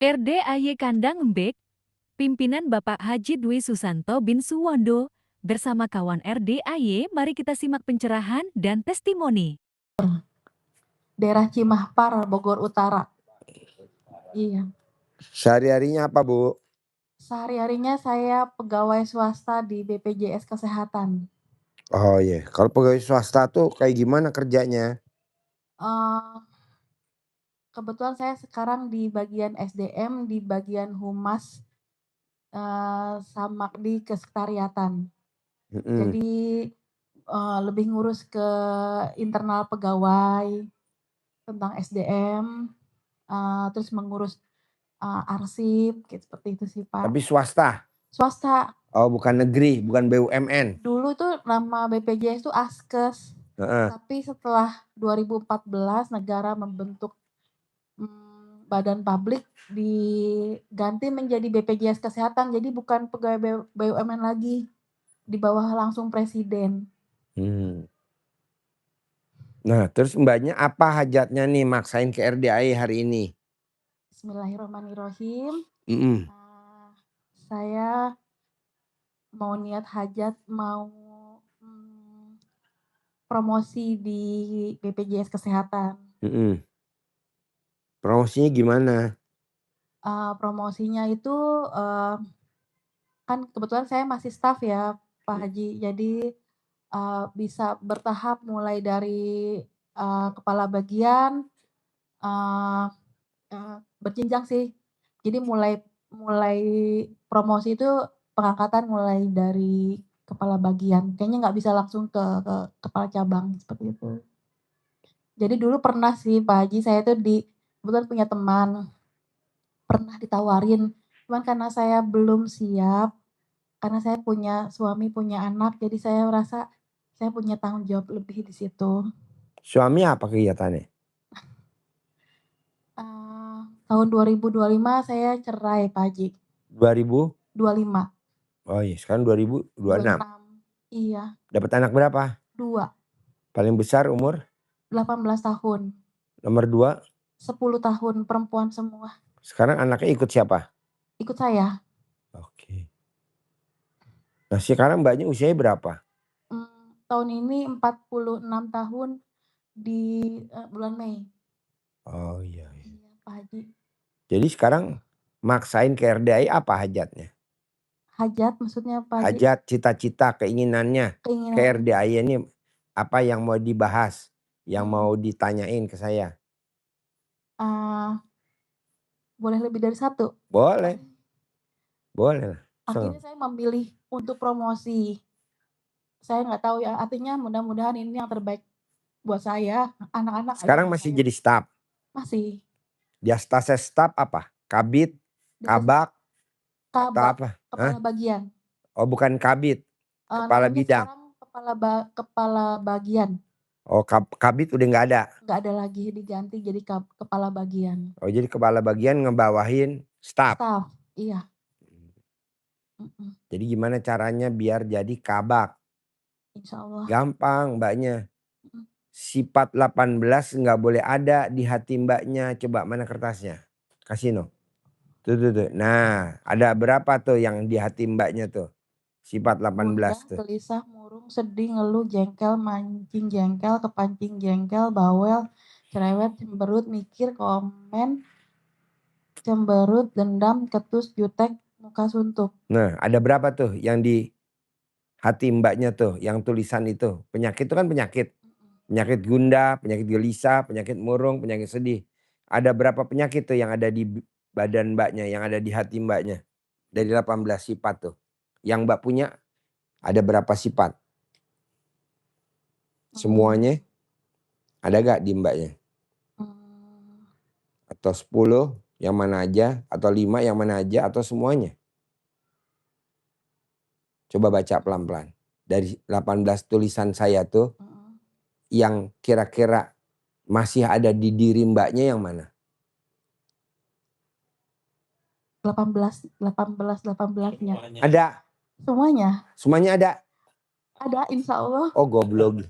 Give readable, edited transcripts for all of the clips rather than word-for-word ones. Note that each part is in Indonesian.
RDAY Kandang Embek, pimpinan Bapak Haji Dwi Susanto bin Suwondo, bersama kawan RDAY, mari kita simak pencerahan dan testimoni. Daerah Cimahpar, Bogor Utara. Iya. Sehari-harinya apa, Bu? Sehari-harinya saya pegawai swasta di BPJS Kesehatan. Oh iya, kalau pegawai swasta tuh kayak gimana kerjanya? Eh, Kebetulan saya sekarang di bagian SDM, di bagian humas, sama di kesekretariatan. Jadi lebih ngurus ke internal pegawai tentang SDM, terus mengurus arsip, gitu, seperti itu sih Pak. Tapi swasta? Swasta. Oh bukan negeri, bukan BUMN? Dulu tuh nama BPJS itu Askes. Tapi setelah 2014 negara membentuk badan publik diganti menjadi BPJS Kesehatan. Jadi bukan pegawai BUMN lagi. Di bawah langsung presiden. Nah terus mbaknya apa hajatnya nih maksain ke RDAY hari ini? Bismillahirrahmanirrahim. Saya mau niat hajat, mau promosi di BPJS Kesehatan. Promosinya gimana? Promosinya itu kan kebetulan saya masih staf ya Pak Haji. Jadi bisa bertahap mulai dari kepala bagian, berjenjang sih. Jadi mulai promosi itu pengangkatan mulai dari kepala bagian. Kayaknya nggak bisa langsung ke kepala cabang seperti itu. Jadi dulu pernah sih Pak Haji, saya tuh kebetulan punya teman, pernah ditawarin. Cuman karena saya belum siap, karena saya punya suami, punya anak, jadi saya merasa saya punya tanggung jawab lebih di situ. Suami apa kegiatannya? Tahun 2025 saya cerai Pak Haji. 2025? Oh iya, sekarang 2026. Iya. Dapat anak berapa? 2. Paling besar umur? 18 tahun. Nomor 2? 10 tahun, perempuan semua. Sekarang anaknya ikut siapa? Ikut saya. Oke. Nah sekarang mbaknya usianya berapa? Tahun ini 46 tahun di bulan Mei. Oh iya. Iya Pak Haji. Jadi sekarang maksain ke RDAY apa hajatnya? Hajat maksudnya Pak Haji? Hajat, cita-cita, keinginannya. Ke RDAY ini apa yang mau dibahas, yang mau ditanyain ke saya? Boleh lebih dari 1? Boleh. Boleh lah. Akhirnya saya memilih untuk promosi. Saya nggak tahu ya, artinya mudah-mudahan ini yang terbaik buat saya, anak-anak. Sekarang masih jadi staf? Masih. Di atasnya staf apa? Kabit? Kabak? Atau apa? Kepala bagian. Oh bukan kabit? Kepala bidang? Sekarang kepala bagian. Oh kabit udah nggak ada? Nggak ada lagi, diganti jadi kepala bagian. Oh jadi kepala bagian ngebawahin staf? Staf, iya. Jadi gimana caranya biar jadi kabak? Insya Allah. Gampang mbaknya. Sifat 18 nggak boleh ada di hati mbaknya. Coba mana kertasnya? Kasih no. Tuh. Nah ada berapa tuh yang di hati mbaknya tuh? Sifat 18 Gundah, tuh. gelisah, murung, sedih, ngeluh, jengkel, mancing jengkel, kepancing jengkel, bawel, cerewet, cemberut, mikir, komen, cemberut, dendam, ketus, jutek, muka suntuk. Nah ada berapa tuh yang di hati mbaknya tuh yang tulisan itu? Penyakit itu kan penyakit. Penyakit gundah, penyakit gelisah, penyakit murung, penyakit sedih. Ada berapa penyakit tuh yang ada di badan mbaknya, yang ada di hati mbaknya? Dari 18 sifat tuh. Yang mbak punya ada berapa sifat? Semuanya ada gak di mbaknya? Atau 10 yang mana aja? Atau 5 yang mana aja? Atau semuanya? Coba baca pelan-pelan. Dari 18 tulisan saya tuh, yang kira-kira masih ada di diri mbaknya yang mana? 18-nya. Ada? Semuanya? Semuanya ada? Ada, insya Allah. Oh goblok.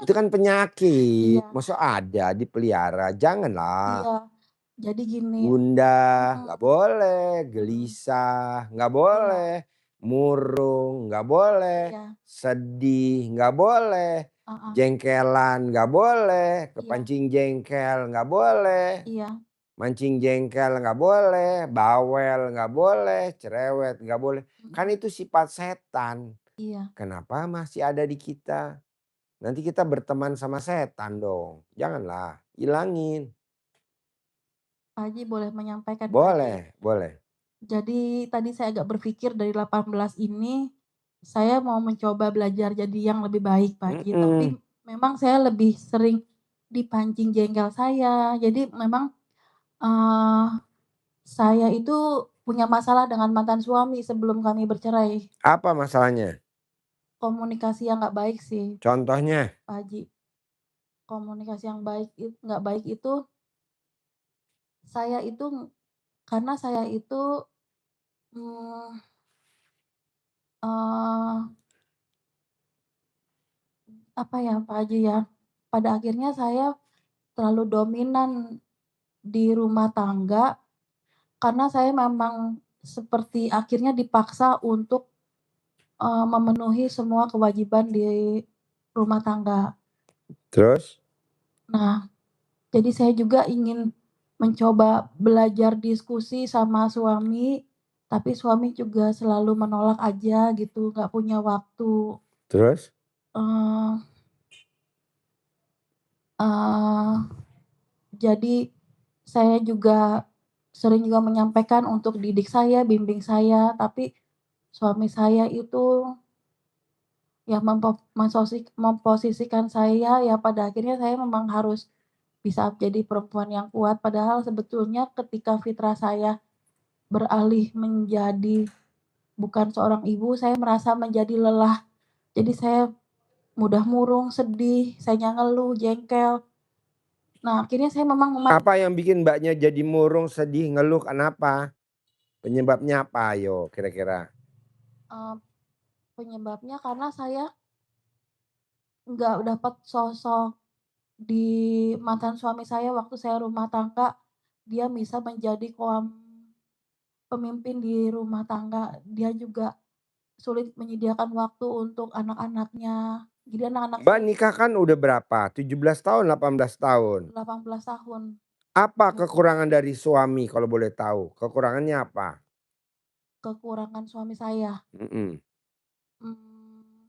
Itu kan penyakit. Iya. Masa ada dipelihara? Janganlah. Iya. Jadi gini Gundah mhm nggak boleh, mhm, gelisah nggak iya boleh, murung nggak boleh, iya, sedih nggak boleh, heeh, jengkelan nggak boleh, iya kepancing jengkel nggak boleh, iya mancing jengkel nggak boleh, bawel nggak boleh, cerewet nggak boleh. Kan mhm, itu sifat setan. iya. Kenapa masih ada di kita? Nanti kita berteman sama setan dong. Janganlah, ilangin. Pak Haji boleh menyampaikan Pak Haji? Boleh, boleh. Jadi tadi saya agak berpikir dari 18 ini, saya mau mencoba belajar jadi yang lebih baik Pak Haji, tapi Mhm. memang saya lebih sering dipancing jengkel saya. Jadi memang, eee, saya itu punya masalah dengan mantan suami sebelum kami bercerai. Apa masalahnya? Komunikasi yang nggak baik sih Contohnya? Pak Haji. Komunikasi yang nggak baik itu, saya itu karena saya itu, mmm, eee apa ya, Pak Haji ya, pada akhirnya saya terlalu dominan di rumah tangga, karena saya memang seperti akhirnya dipaksa untuk, memenuhi semua kewajiban di rumah tangga. Terus? Nah, jadi saya juga ingin mencoba belajar diskusi sama suami, tapi suami juga selalu menolak aja gitu, nggak punya waktu. Terus? Eee eee Jadi, saya juga sering juga menyampaikan untuk didik saya, bimbing saya, tapi suami saya itu ya memposisikan saya, ya pada akhirnya saya memang harus bisa jadi perempuan yang kuat, padahal sebetulnya ketika fitrah saya beralih menjadi bukan seorang ibu, saya merasa menjadi lelah. Jadi saya mudah murung, sedih, saya ngeluh, jengkel. Nah, akhirnya saya memang Apa yang bikin Mbaknya jadi murung, sedih, ngeluh, kenapa? Penyebabnya apa ayo kira-kira? eee, penyebabnya karena saya nggak dapat sosok di mantan suami saya waktu saya rumah tangga, dia bisa menjadi pemimpin di rumah tangga. Dia juga sulit menyediakan waktu untuk anak-anaknya. Jadi anak-anak Mbak saya nikah kan udah berapa? 17 tahun, 18 tahun. 18 tahun. Apa Ya, kekurangan dari suami kalau boleh tahu? Kekurangannya apa? kekurangan suami saya, Mhm. mmm,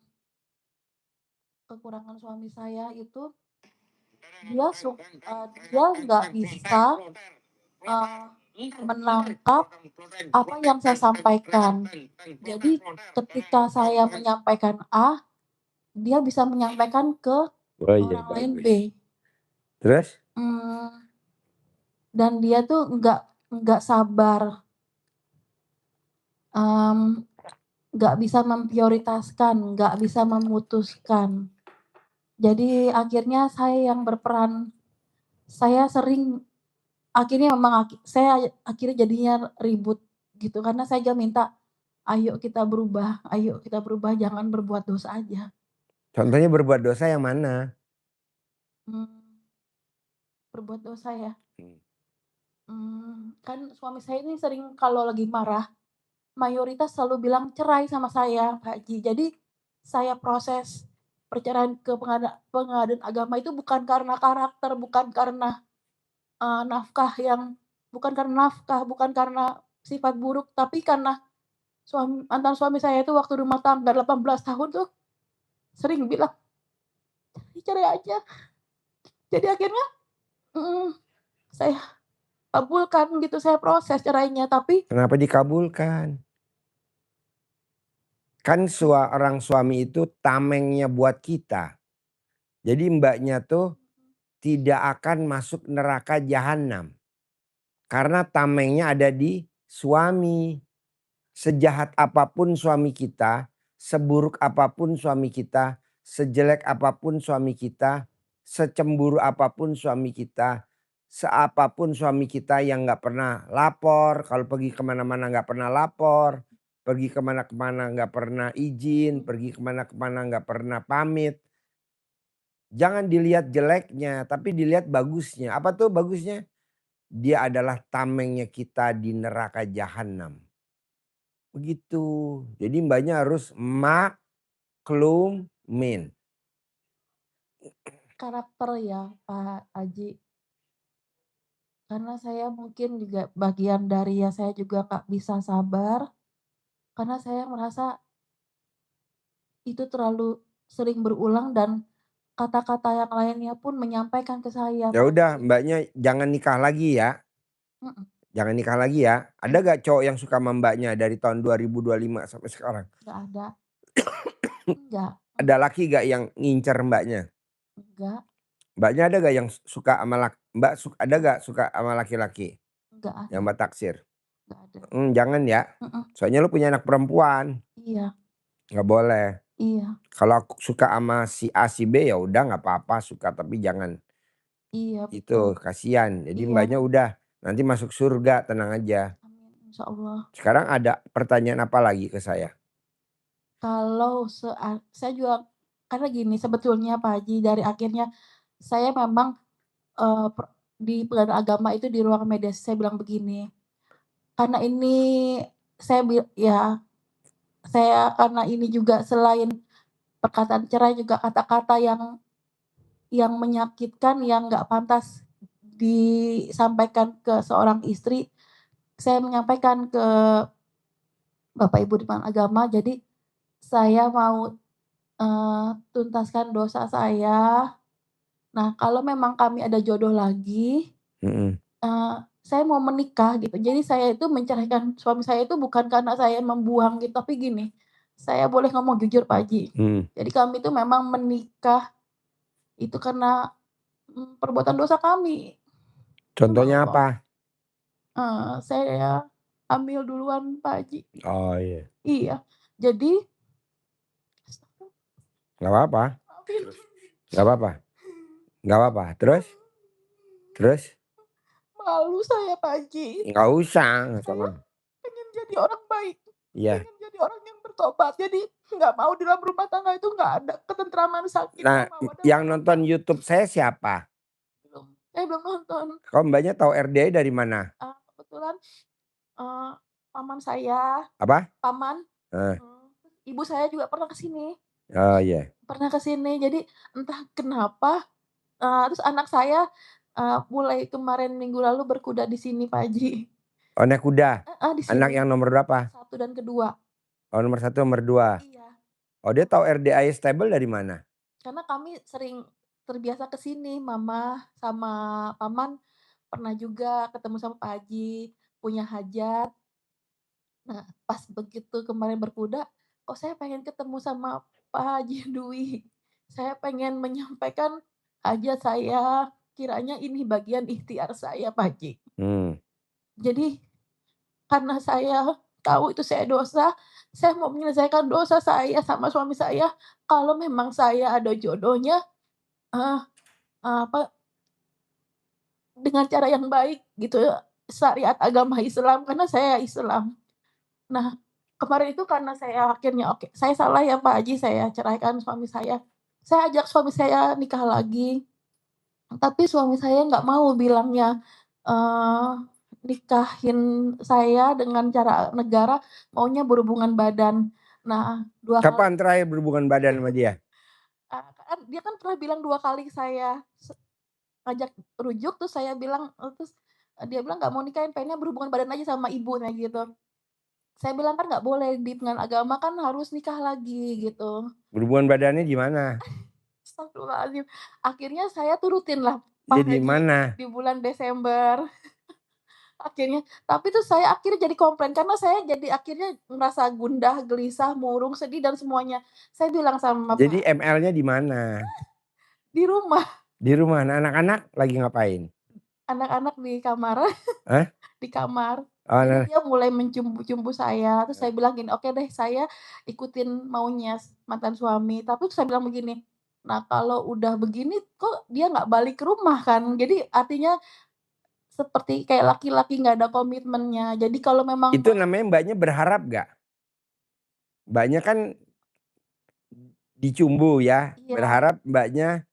kekurangan suami saya itu dia dia nggak bisa, eee, menangkap apa yang saya sampaikan. Jadi ketika saya menyampaikan A, dia bisa menyampaikan ke Oh iya orang lain bagus. B, Terus? mmm, dan dia tuh nggak sabar, mmm, nggak bisa memprioritaskan, nggak bisa memutuskan. Jadi akhirnya saya yang berperan, saya sering akhirnya memang saya akhirnya jadinya ribut gitu, karena saya juga minta, ayo kita berubah, jangan berbuat dosa aja." Contohnya berbuat dosa yang mana? Mmm, berbuat dosa ya? Mmm. Kan suami saya ini sering kalau lagi marah, mayoritas selalu bilang cerai sama saya, Kak Haji. Jadi, saya proses perceraian ke pengadilan agama itu bukan karena karakter, bukan karena nafkah, bukan karena sifat buruk, tapi karena mantan suami saya itu waktu rumah tangga 18 tahun tuh sering bilang, "Cerai aja." Jadi akhirnya mhm, saya kabulkan gitu, saya proses cerainya, tapi Kenapa dikabulkan? Kan orang suami itu tamengnya buat kita. Jadi Mbaknya tuh tidak akan masuk neraka jahanam. Karena tamengnya ada di suami. Sejahat apapun suami kita, seburuk apapun suami kita, sejelek apapun suami kita, secemburu apapun suami kita, seapapun suami kita yang nggak pernah lapor, kalau pergi kemana-mana nggak pernah lapor, pergi kemana-kemana nggak pernah izin, pergi kemana-kemana nggak pernah pamit. Jangan dilihat jeleknya, tapi dilihat bagusnya. Apa tuh bagusnya? dia adalah tamengnya kita di neraka jahanam. Begitu. Jadi Mbaknya harus maklumin. Karakter ya Pak Haji. Karena saya mungkin juga bagian dari ya saya juga Kak bisa sabar, karena saya merasa itu terlalu sering berulang dan kata-kata yang lainnya pun menyampaikan ke saya Ya Pak udah Haji. Mbaknya jangan nikah lagi ya. Mhm, Jangan nikah lagi ya. Ada gak cowok yang suka sama Mbaknya dari tahun 2025 sampai sekarang? nggak ada, enggak, Ada laki gak yang ngincer Mbaknya? enggak, Mbaknya ada gak yang suka sama Mbak ada gak suka sama laki-laki? enggak Yang ada, Mbak taksir? enggak ada. Jangan ya. Mhm, Soalnya lu punya anak perempuan. iya, Nggak boleh. iya, Kalau aku suka sama si A si B ya udah nggak apa-apa suka tapi jangan iya itu betul, kasihan. Jadi iya, Mbaknya udah nanti masuk surga tenang aja. amin, insyaallah. Sekarang ada pertanyaan apa lagi ke saya? Kalau saya juga karena gini sebetulnya Pak Haji dari akhirnya saya memang, eee, per di pengadilan agama itu di ruang mediasi saya bilang begini, karena ini ya saya karena ini juga selain perkataan cerai juga kata-kata yang menyakitkan, yang nggak pantas disampaikan ke seorang istri, saya menyampaikan ke Bapak Ibu di pengadilan agama, jadi saya mau, tuntaskan dosa saya. Nah, kalau memang kami ada jodoh lagi, Mhm, saya mau menikah gitu. Jadi saya itu menceraikan suami saya itu bukan karena saya membuang gitu, tapi gini, saya boleh ngomong jujur Pak Haji. mhm. Jadi kami itu memang menikah itu karena, perbuatan dosa kami sama Contohnya Allah. apa? Saya hamil duluan Pak Haji. Oh iya, Iya, jadi nggak apa-apa, maafin. nggak apa-apa, nggak apa-apa. Terus, terus Malu saya Pak Haji. nggak usah, nggak usah Saya malu. pengen jadi orang baik, Iya. pengen jadi orang yang bertobat. Jadi nggak mau di dalam rumah tangga itu nggak ada ketentraman, Nah, sakinah, mawaddah, yang nonton warahmah. YouTube saya siapa? Saya belum nonton. Kok Mbaknya tahu RDI dari mana? Kebetulan, eee, paman saya, Apa? paman, Eh, ibu saya juga pernah ke sini, oh iya. jadi entah kenapa, terus anak saya, mulai kemarin minggu lalu berkuda di sini Pak Haji. Oh naik kuda. Heeh, di Anak sini, yang nomor berapa? 1 dan kedua. Oh nomor satu, nomor 2. Iya, Oh dia tahu RDI stable dari mana? karena kami sering terbiasa ke sini, mama sama paman pernah juga ketemu sama Pak Haji, punya hajat. Nah, pas begitu kemarin berkuda, kok saya pengen ketemu sama Pak Haji Dwi. Saya pengen menyampaikan hajat saya, kiranya ini bagian ikhtiar saya, Pak Haji. Hmm. Jadi karena saya tahu itu saya dosa, saya mau menyelesaikan dosa saya sama suami saya, kalau memang saya ada jodohnya, eee, apa, dengan cara yang baik gitu ya, syariat agama Islam, karena saya Islam. Nah, kemarin itu karena saya akhirnya oke, saya salah ya Pak Haji, saya ceraikan suami saya. Saya ajak suami saya nikah lagi, tapi suami saya nggak mau bilangnya, eee, nikahin saya dengan cara negara, maunya berhubungan badan. Nah, 2 kali Kapan terakhir berhubungan badan sama dia? kan dia kan pernah bilang 2 kali saya ngajak rujuk, terus saya bilang terus, dia bilang nggak mau nikahin, pengennya berhubungan badan aja sama ibunya gitu. Saya bilang, "Kan nggak boleh, di pengadilan agama kan harus nikah lagi," gitu. Berhubungan badannya di mana? Astagfirullahaladzim. Akhirnya saya turutinlah Ya Pak di Haji mana? di bulan Desember, akhirnya. Tapi tuh saya akhirnya jadi komplain, karena saya jadi akhirnya merasa gundah, gelisah, murung, sedih, dan semuanya. Saya bilang sama Jadi Pak ML-nya di mana? di rumah, Di rumah. Nah, anak-anak lagi ngapain? anak-anak di kamar Hah? di kamar. Oh, Jadi nah, dia mulai mencumbu-cumbu saya, terus saya bilang gini, "Oke deh, saya ikutin maunya mantan suami." Tapi saya bilang begini, "Nah, kalau udah begini kok dia nggak balik ke rumah kan?" Jadi artinya seperti kayak laki-laki nggak ada komitmennya. Jadi kalau memang itu namanya Mbaknya berharap gak? Mbaknya kan dicumbu ya, iya, berharap Mbaknya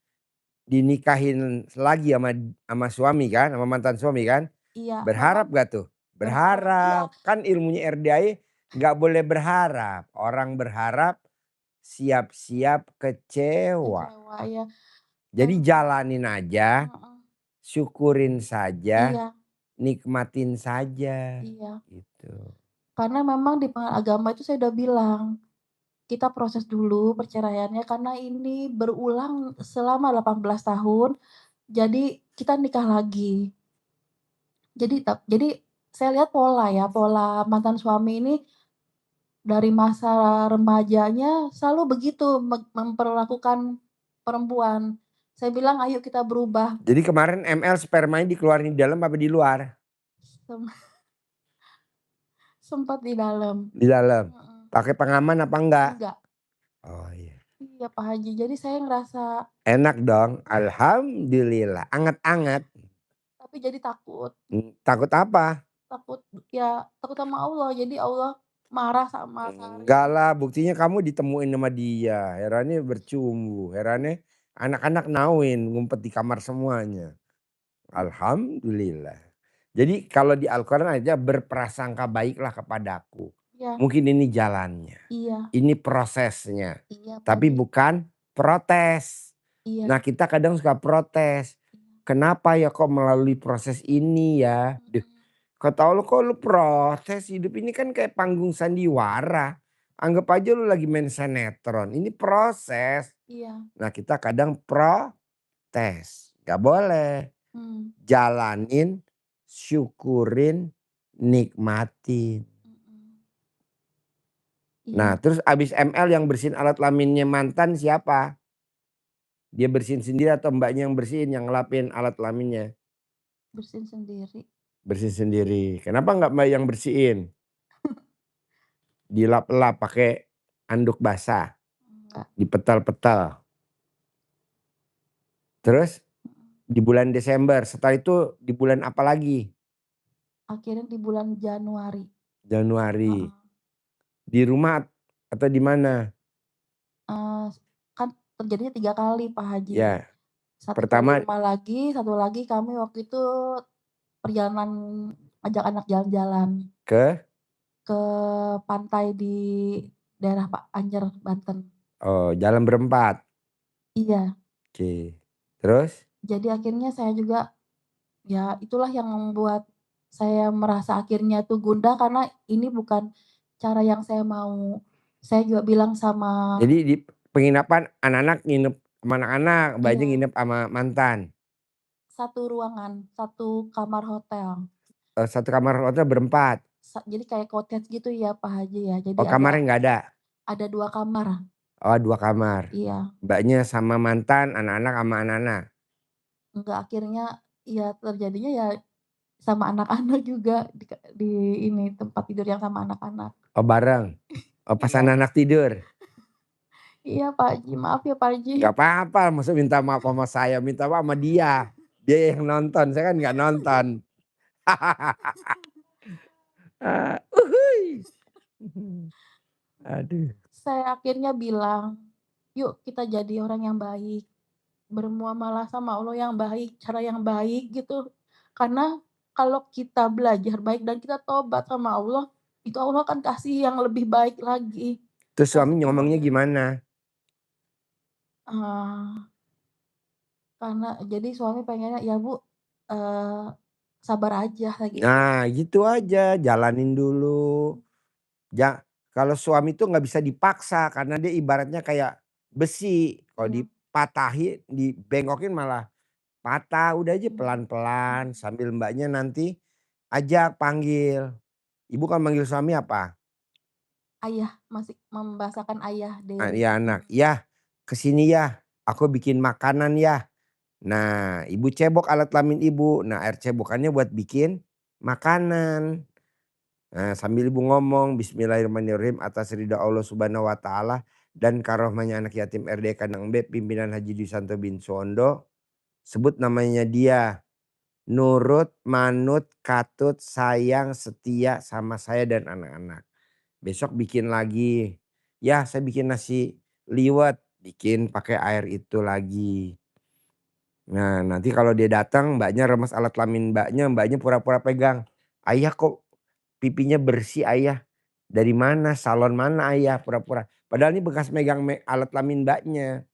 dinikahin lagi sama suami kan, sama mantan suami kan. Iya, Berharap memang gak tuh? berharap. Iya, Berharap. Kan ilmunya RDAI nggak boleh berharap. Orang berharap siap-siap kecewa. kecewa ya. Jadi Mem jalanin aja, heeh, syukurin saja, iya nikmatin saja, iya. gitu. Karena memang di agama itu saya udah bilang, kita proses dulu perceraiannya karena ini berulang selama 18 tahun, jadi kita nikah lagi. Jadi saya lihat pola ya, pola mantan suami ini dari masa remajanya selalu begitu memperlakukan perempuan. Saya bilang, "Ayo kita berubah." Jadi kemarin ML spermanya dikeluarin di dalam apa di luar? Sem sempat di dalam. Di dalam. Mhm, Pakai pengaman apa enggak? enggak. Oh iya. Iya, Pak Haji. Jadi saya ngerasa Enak dong, alhamdulillah, anget-anget. tapi jadi takut. Takut apa? Takut ya takut sama Allah. Jadi Allah marah sama Enggak saya. lah, buktinya kamu ditemuin sama dia. Herannya bercumbu, herannya anak-anak nauin ngumpet di kamar semuanya. Alhamdulillah. Jadi kalau di Al-Quran aja berprasangka baiklah kepadaku. Iya Mungkin ini jalannya, iya ini prosesnya. iya, Pak Tapi Haji. bukan protes. Iya Nah kita kadang suka protes. iya. Kenapa ya kok melalui proses ini ya? Mhm. Kata Allah kok lu protes, hidup ini kan kayak panggung sandiwara. Anggap aja lu lagi main sinetron, ini proses. Iya. Nah kita kadang protes, gak boleh. Mmm, Jalanin, syukurin, nikmatin. mhm. Nah Iya, terus abis ML yang bersihin alat laminnya mantan siapa? Dia bersihin sendiri atau mbaknya yang bersihin yang ngelapin alat laminnya? bersihin sendiri. Bersihin sendiri. Kenapa nggak mbak yang bersihin? Dilap-lap pakai anduk basah. Enggak, Dipetal-petal. Terus mhm. di bulan Desember, setelah itu di bulan apa lagi? Akhirnya di bulan Januari. Januari. Heeh. Di rumah atau di mana? Eee, kan terjadinya 3 kali, Pak Haji. Ya, Satu kali pertama rumah lagi, satu lagi kami waktu itu perjalanan ajak anak jalan-jalan ke ke pantai di daerah Anyer, Banten. jalan berempat. Iya, Oke. Terus? jadi akhirnya saya juga ya itulah yang membuat saya merasa akhirnya tuh gundah karena ini bukan cara yang saya mau. Saya juga bilang sama Jadi di penginapan anak-anak nginep sama anak-anak, mbaknya iya, nginep sama mantan. satu ruangan, satu kamar hotel. Satu kamar hotel berempat. Jadi kayak cottage gitu ya, Pak Haji ya. Jadi Oh kamarnya nggak ada? ada 2 kamar. Oh 2 kamar. Iya, Mbaknya sama mantan, anak-anak sama anak-anak. enggak akhirnya ya terjadinya ya sama anak-anak juga di ini tempat tidur yang sama anak-anak. Oh bareng? Oh pas Iya anak-anak tidur? iya, Pak Haji, maaf ya, Pak Haji. Nggak apa-apa, masa minta maaf sama saya, minta maaf sama dia. Dia yang nonton, saya kan nggak nonton. Uhuy. Aduh. Saya akhirnya bilang, "Yuk kita jadi orang yang baik, bermuamalah sama Allah yang baik, cara yang baik," gitu. Karena kalau kita belajar baik dan kita tobat sama Allah, itu Allah akan kasih yang lebih baik lagi. Terus Kasih suami ngomongnya kemudahan. gimana? Ah, karena jadi suami pengennya, "Ya Bu, eee, sabar aja," kayak gitu. Nah gitu aja, jalanin dulu. Ja Kalau suami tuh nggak bisa dipaksa karena dia ibaratnya kayak besi, kalau Iya dipatahin, dibengokin malah patah. Udah aja iya, pelan-pelan mhm. sambil mbaknya nanti ajak, panggil. Ibu kan manggil suami apa? Ayah, masih membahasakan ayah, Daddy. Ya anak, "Yah, kesini yah, aku bikin makanan yah." Nah, ibu cebok alat kelamin ibu. Nah, air cebokannya buat bikin makanan. Nah, sambil ibu ngomong, Bismillahirrahmanirrahim atas ridha Allah Subhanahu wa taala dan karomahnya anak yatim RD Kandang B pimpinan Haji Dwi Santo bin Suwondo. Sebut namanya dia. Nurut, manut, katut, sayang, setia sama saya dan anak-anak. Besok bikin lagi. Ya, saya bikin nasi liwet, bikin pakai air itu lagi. Nah, nanti kalau dia datang, mbaknya remes alat kelamin mbaknya pura-pura pegang. Ayah kok pipinya bersih ayah? Dari mana? Salon mana ayah? Pura-pura. Padahal ini bekas megang alat kelamin mbaknya.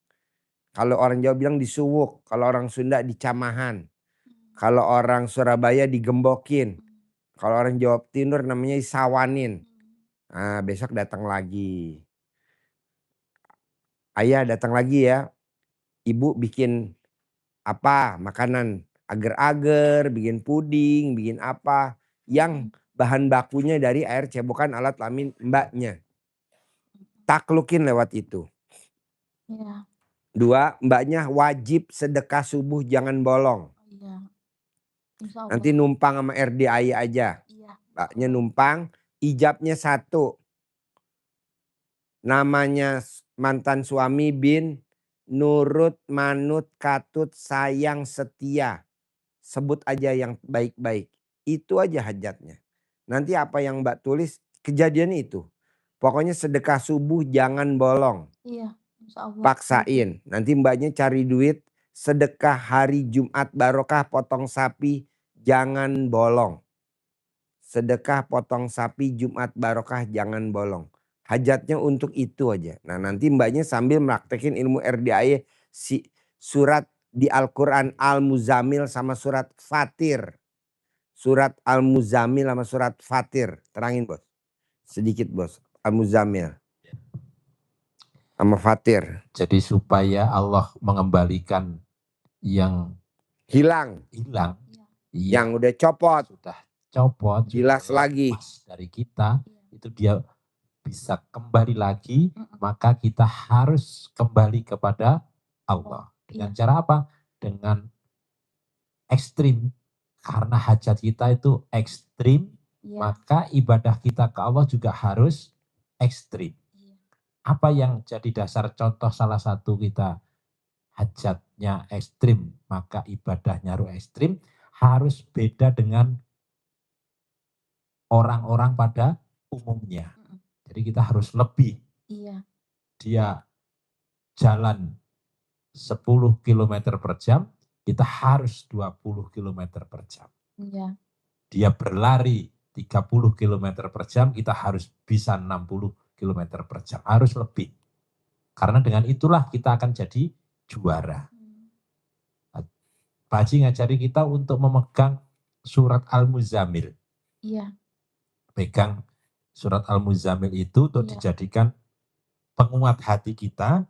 Kalau orang Jawa bilang disuwuk, kalau orang Sunda dicamahan. Kalau orang Surabaya digembokin. Kalau orang Jawa Timur namanya disawanin. Nah, besok datang lagi. Ayah datang lagi ya. Ibu bikin apa? Makanan agar-agar, bikin puding, bikin apa. Yang bahan bakunya dari air cebokan alat kelamin mbaknya. Taklukin lewat itu. Iya. 2, mbaknya wajib sedekah subuh jangan bolong. Iya. Insya Allah. Nanti numpang sama RDAY aja. Iya. Mbaknya numpang, ijabnya 1. Namanya mantan suami bin nurut, manut, katut, sayang, setia. Sebut aja yang baik-baik. Itu aja hajatnya. Nanti apa yang mbak tulis, kejadian itu. Pokoknya sedekah subuh jangan bolong. Iya. Insya Allah. Paksain. Nanti mbaknya cari duit. Sedekah hari Jumat barokah potong sapi jangan bolong. Sedekah potong sapi Jumat barokah jangan bolong. Hajatnya untuk itu aja. Nah nanti mbaknya sambil praktekin ilmu RDAY surat di Al-Quran Al-Muzammil sama surat Fatir. Surat Al-Muzammil sama surat Fatir. Terangin bos. Sedikit bos. Al-Muzammil sama Fatir. Jadi supaya Allah mengembalikan yang Hilang. hilang, Yang udah copot. sudah copot, Jelas sudah lagi. lepas dari kita, itu dia bisa kembali lagi, maka kita harus kembali kepada Allah. Dengan cara apa? Dengan ekstrim. Karena hajat kita itu ekstrim, maka ibadah kita ke Allah juga harus ekstrim. Apa yang jadi dasar contoh salah satu kita hajatnya ekstrim, maka ibadahnya harus ekstrim, harus beda dengan orang-orang pada umumnya. Jadi kita harus lebih. Iya. Dia jalan 10 km per jam, kita harus 20 km per jam. Iya. Dia berlari 30 km per jam, kita harus bisa 60 km per jam. Harus lebih. Karena dengan itulah kita akan jadi juara. Pak Haji ngajari kita untuk memegang surat Al-Muzammil. Iya. Pegang surat Al-Muzammil itu untuk dijadikan penguat hati kita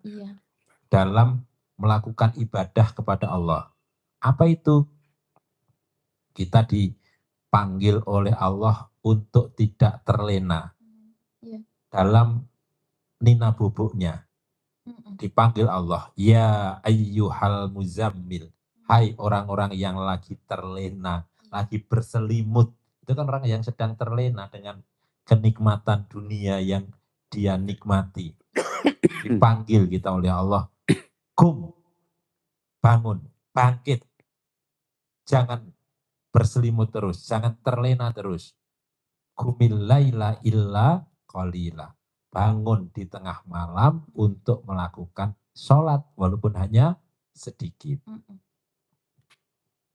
dalam melakukan ibadah kepada Allah. Apa itu? Kita dipanggil oleh Allah untuk tidak terlena dalam nina bubuknya. Dipanggil Allah, ya ayyuhal muzammil. Hai orang-orang yang lagi terlena, lagi berselimut. Itu kan orang yang sedang terlena dengan kenikmatan dunia yang dia nikmati. Dipanggil kita oleh Allah, kum, bangun, bangkit. Jangan berselimut terus, jangan terlena terus. Kumil laila illa qalila. Bangun di tengah malam untuk melakukan sholat, walaupun hanya sedikit.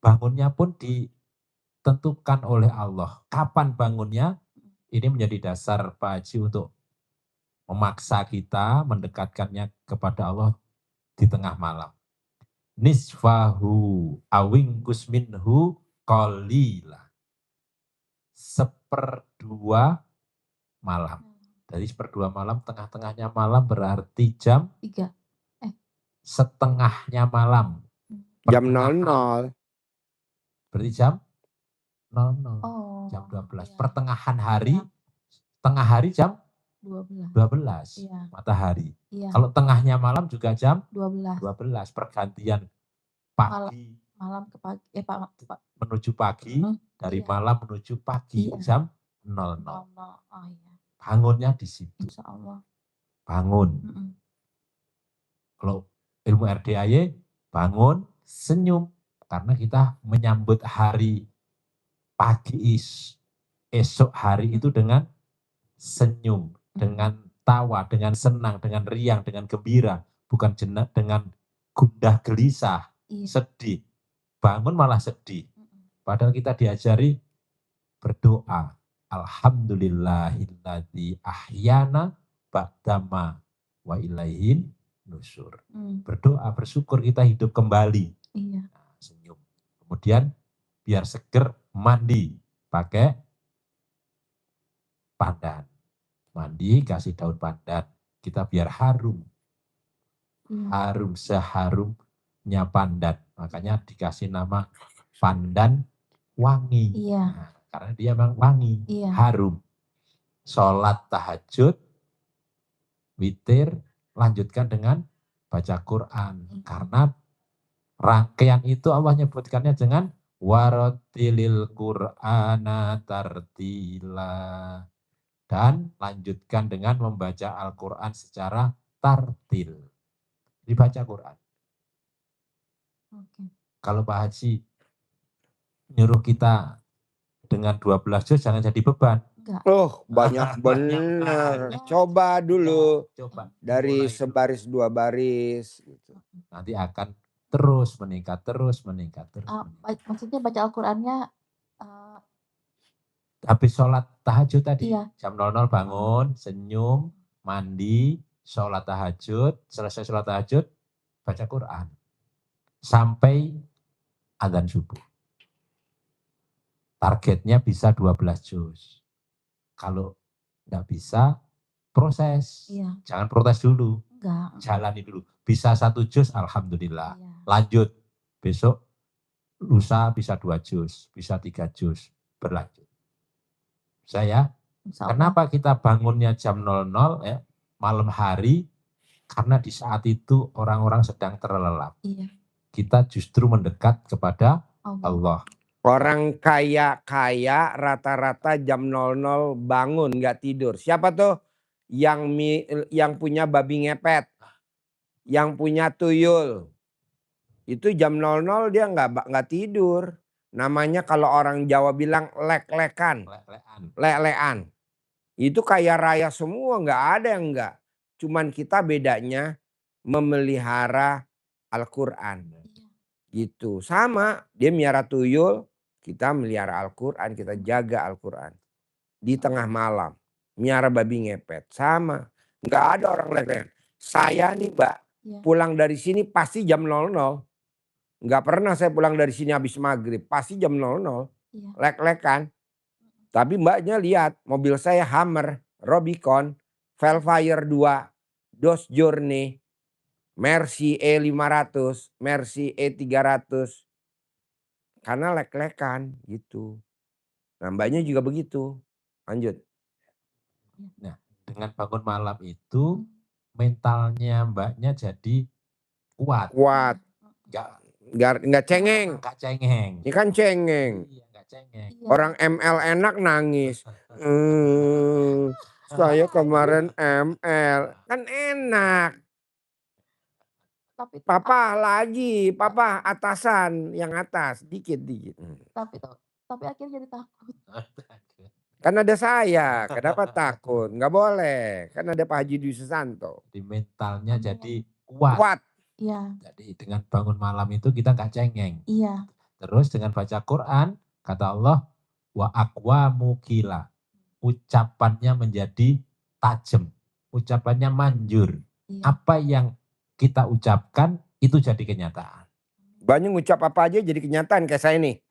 Bangunnya pun ditentukan oleh Allah. Kapan bangunnya? Ini menjadi dasar Pak Haji untuk memaksa kita mendekatkannya kepada Allah di tengah malam. Nisfahu awingkus minhu qalila. 1/2 malam. Dari 1/2 malam, tengah-tengahnya malam berarti jam 3. Setengahnya malam. Jam 00. Berarti jam 00. Oh, Jam 12. iya. Pertengahan hari, tengah hari jam 12. Iya. Matahari. Iya. Kalau tengahnya malam juga jam 12. 12. Pergantian pagi. Malam ke pagi. Menuju pagi. Dari malam menuju pagi. Jam 00. Oh iya. Bangunnya di situ. Insya Allah. Bangun. Kalau ilmu RDAY, bangun, senyum. Karena kita menyambut hari pagi esok hari itu dengan senyum, dengan tawa, dengan senang, dengan riang, dengan gembira. Bukan dengan gundah gelisah. Iya. sedih. Bangun malah sedih. Mm-mm. Padahal kita diajari berdoa. Alhamdulillahilladzi ahyana ba'dama wa ilaihin nusur. Berdoa, bersyukur kita hidup kembali. Iya. Nah, senyum. Kemudian biar seger mandi pakai pandan. Mandi kasih daun pandan. Kita biar harum. Iya. Harum seharumnya pandan. Makanya dikasih nama pandan wangi. Iya. Nah, karena dia memang wangi, Iya. harum. Sholat tahajud, witir, lanjutkan dengan baca Quran. Karena rangkaian itu Allah nyebutkannya dengan warotilil Qur'ana tartila. Dan lanjutkan dengan membaca Al-Quran secara tartil. Dibaca Quran. Oke. Kalau Pak Haji nyuruh kita dengan 12 juz jangan jadi beban. Enggak. Oh, banyak bener. banyak. Coba dulu Coba dari mulai dulu. sebaris 2 baris gitu. Nanti akan terus meningkat, terus meningkat, terus meningkat. Maksudnya baca Al-Qur'annya Habis sholat tahajud tadi, iya. jam 00 bangun, senyum, mandi, sholat tahajud, selesai sholat tahajud, baca Quran. Sampai adzan subuh. Targetnya bisa 12 juz. Kalau enggak bisa, proses. Iya. Jangan protes dulu. Enggak. Jalani dulu. Bisa 1 juz, alhamdulillah. Iya. Lanjut. Besok, lusa bisa 2 juz, bisa 3 juz. Berlanjut. Saya, kenapa kita bangunnya jam 00 ya, malam hari? Karena di saat itu orang-orang sedang terlelap. Iya. Kita justru mendekat kepada Allah. Orang kaya-kaya rata-rata jam 00 bangun nggak tidur. Siapa tuh? Yang punya babi ngepet. Yang punya tuyul. Itu jam 00 dia nggak tidur. Namanya kalau orang Jawa bilang lek-lekan. Lek-lekan. Itu kaya raya semua, nggak ada yang enggak. Cuman kita bedanya memelihara Al-Quran. Gitu. Sama, dia miara tuyul, kita melihara Al-Quran, kita jaga Al-Quran. Di tengah malam, miara babi ngepet. Sama, nggak ada orang lek-lekan. Saya nih Mbak, pulang dari sini pasti jam 00. Nggak pernah saya pulang dari sini habis maghrib, pasti jam 00. Lek-lekan. Tapi mbaknya lihat mobil saya Hummer, Rubicon, Velfire 2, Dodge Journey, Mercy E500, Mercy E300. Karena lek-lekan gitu. Nah mbaknya juga begitu. Lanjut. Nah, dengan bangun malam itu mentalnya mbaknya jadi kuat. Kuat. Nggak cengeng. Nggak cengeng. Ini kan cengeng. Iya, nggak cengeng. Orang ML enak nangis. Saya kemarin ML. Kan enak. Papa lagi. Papa atasan. Yang atas. Dikit-dikit. Tapi akhirnya jadi takut. Kan ada saya. Kenapa takut? Nggak boleh. Kan ada Pak Haji Dwi Susanto. Di mentalnya jadi kuat. Kuat. Iya. Jadi dengan bangun malam itu kita nggak cengeng. Iya. Terus dengan baca Quran, kata Allah, wa aqwamu qila. Ucapannya menjadi tajam. Ucapannya manjur. Iya. Apa yang kita ucapkan itu jadi kenyataan. Banyak ngucap apa aja jadi kenyataan kayak saya nih.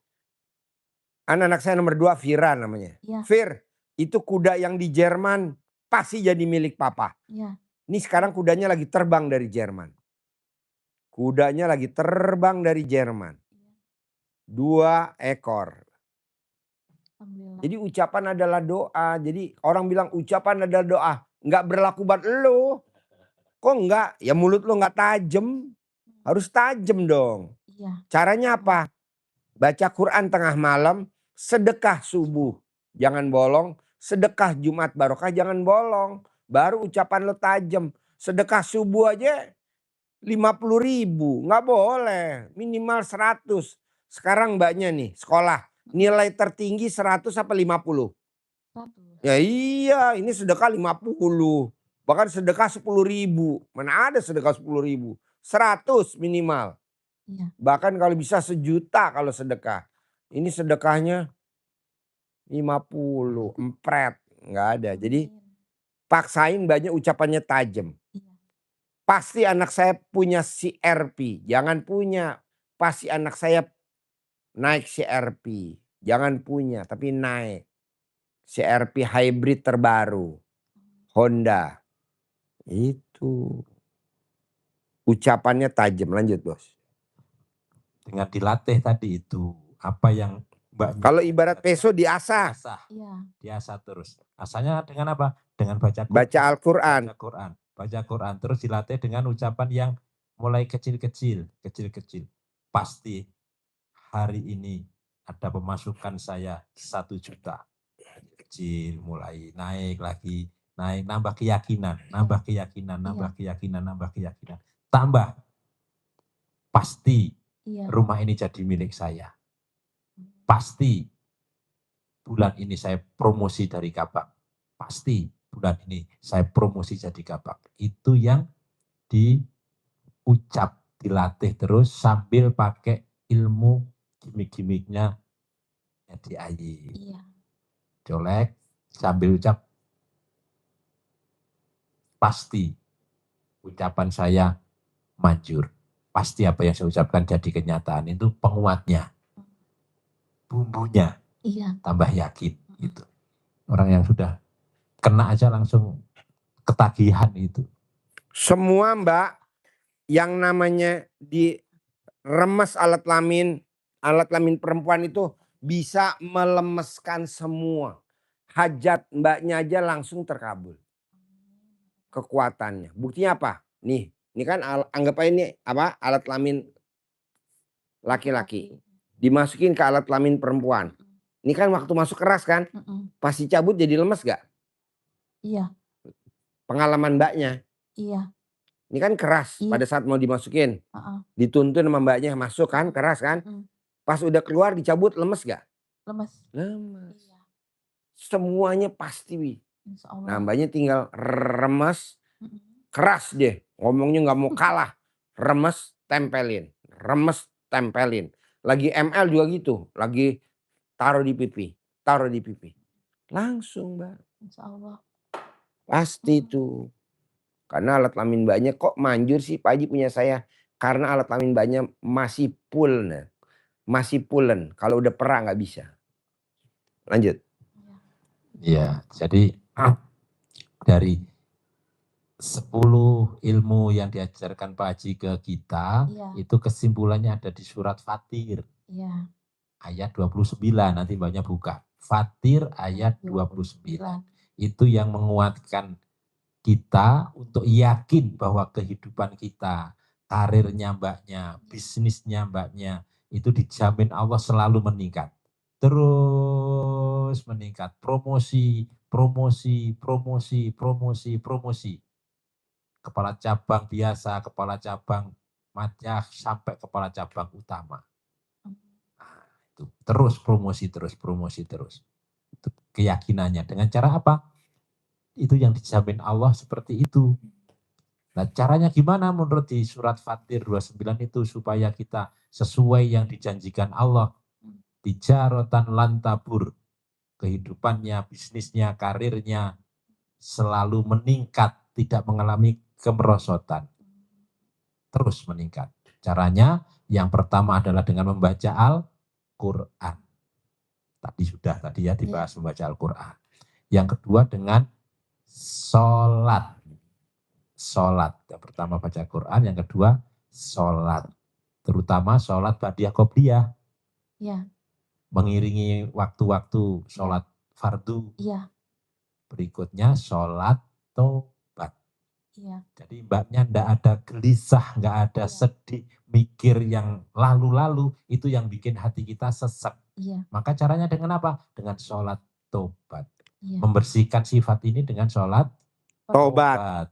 Anak saya nomor 2 Vira namanya. Iya. Vir, itu kuda yang di Jerman pasti jadi milik papa. Iya. Ini sekarang kudanya lagi terbang dari Jerman. Kudanya lagi terbang dari Jerman. 2 ekor. Jadi ucapan adalah doa. Jadi orang bilang ucapan adalah doa. Enggak berlaku buat lo. Kok enggak? Ya mulut lo enggak tajam. Harus tajam dong. Iya. Caranya apa? Baca Quran tengah malam. Sedekah subuh. Jangan bolong. Sedekah Jumat barokah jangan bolong. Baru ucapan lo tajam. Sedekah subuh aja 50.000. Nggak boleh. Minimal 100. Sekarang mbaknya nih sekolah. Nilai tertinggi 100 apa 50? 100. Ya iya ini sedekah 50. Bahkan sedekah 10.000. Mana ada sedekah 10.000. 100 minimal. Iya. Bahkan kalau bisa 1 juta kalau sedekah. Ini sedekahnya 50, empret, nggak ada. Jadi Amin. paksain Mbaknya ucapannya tajam. Iya. Pasti anak saya punya CRP, jangan punya. Pasti anak saya naik CRP, jangan punya tapi naik. CRP hybrid terbaru, Honda. Itu. Ucapannya tajam, lanjut Bos. Dengan dilatih tadi itu, apa yang Mbaknya Kalau ibarat peso diasah. Iya. Diasah terus. Asanya dengan apa? Dengan baca Quran. Baca Al-Quran. Baca Quran. Baca Quran. Terus dilatih dengan ucapan yang mulai kecil-kecil. Kecil-kecil. Pasti hari ini ada pemasukan saya 1 juta. Kecil mulai naik lagi. Naik, nambah keyakinan. Nambah keyakinan. Nambah keyakinan. Nambah keyakinan. Tambah. Pasti Iya. rumah ini jadi milik saya. Pasti bulan ini saya promosi dari Kabak. Pasti bulan ini saya promosi jadi Kabak. Itu yang diucap, dilatih terus sambil pakai ilmu gimmick-gimmicknya RDAY. Iya. Colek sambil ucap, pasti ucapan saya manjur. Pasti apa yang saya ucapkan jadi kenyataan. Itu penguatnya. Bumbunya. Iya. Tambah yakin gitu. Orang yang sudah kena aja langsung ketagihan itu. Semua Mbak yang namanya diremes alat kelamin perempuan itu bisa melemeskan semua. Hajat Mbaknya aja langsung terkabul. Kekuatannya. Buktinya apa? Nih, ini kan anggap aja ini apa? Alat kelamin laki-laki. Dimasukin ke alat kelamin perempuan. Ini kan waktu masuk keras kan? Pas dicabut jadi lemes gak? Iya. Pengalaman Mbaknya. Iya. Ini kan keras pada saat mau dimasukin. Dituntun sama Mbaknya masuk kan, keras kan? Pas udah keluar dicabut lemes gak? Lemes. Lemes. Iya. Semuanya pasti Wi. Insyaallah. Nah Mbaknya tinggal remes, keras deh. Ngomongnya gak mau kalah. Remes, tempelin. Remes, tempelin. Lagi ML juga gitu. Lagi taruh di pipi. Taruh di pipi. Langsung Mbak. Insyaallah. Pasti itu. Karena alat kelamin Mbaknya kok manjur sih Pak Haji punya saya. Karena alat kelamin Mbaknya masih full. Nah. Masih pullen. Kalau udah perang gak bisa. Lanjut. Iya, jadi dari 10 ilmu yang diajarkan Pak Haji ke kita, itu kesimpulannya ada di surat Fatir. Iya. Ayat 29, nanti Mbaknya buka. Fatir ayat 29. Itu yang menguatkan kita untuk yakin bahwa kehidupan kita, karirnya Mbaknya, bisnisnya Mbaknya, itu dijamin Allah selalu meningkat. Terus meningkat. Promosi, promosi, promosi, promosi, promosi. Kepala cabang biasa, kepala cabang matyah, sampai kepala cabang utama. Nah, itu terus promosi, terus promosi, terus. Itu keyakinannya. Dengan cara apa? Itu yang dijamin Allah seperti itu. Nah caranya gimana menurut di surat Fatir 29 itu supaya kita sesuai yang dijanjikan Allah. Tijaratan lantabur. Kehidupannya, bisnisnya, karirnya selalu meningkat. Tidak mengalami kemerosotan. Terus meningkat. Caranya yang pertama adalah dengan membaca Al-Quran. Tadi ya dibahas membaca Al-Quran. Yang kedua dengan sholat. Sholat. Yang pertama baca Quran, yang kedua sholat. Terutama sholat ba'diyah qobliyah. Iya. Mengiringi waktu-waktu sholat fardu. Iya. Berikutnya sholat tobat. Iya. Jadi Mbaknya enggak ada gelisah, enggak ada sedih, mikir yang lalu-lalu, itu yang bikin hati kita sesek. Iya. Maka caranya dengan apa? Dengan sholat tobat. Iya. Membersihkan sifat ini dengan sholat tobat.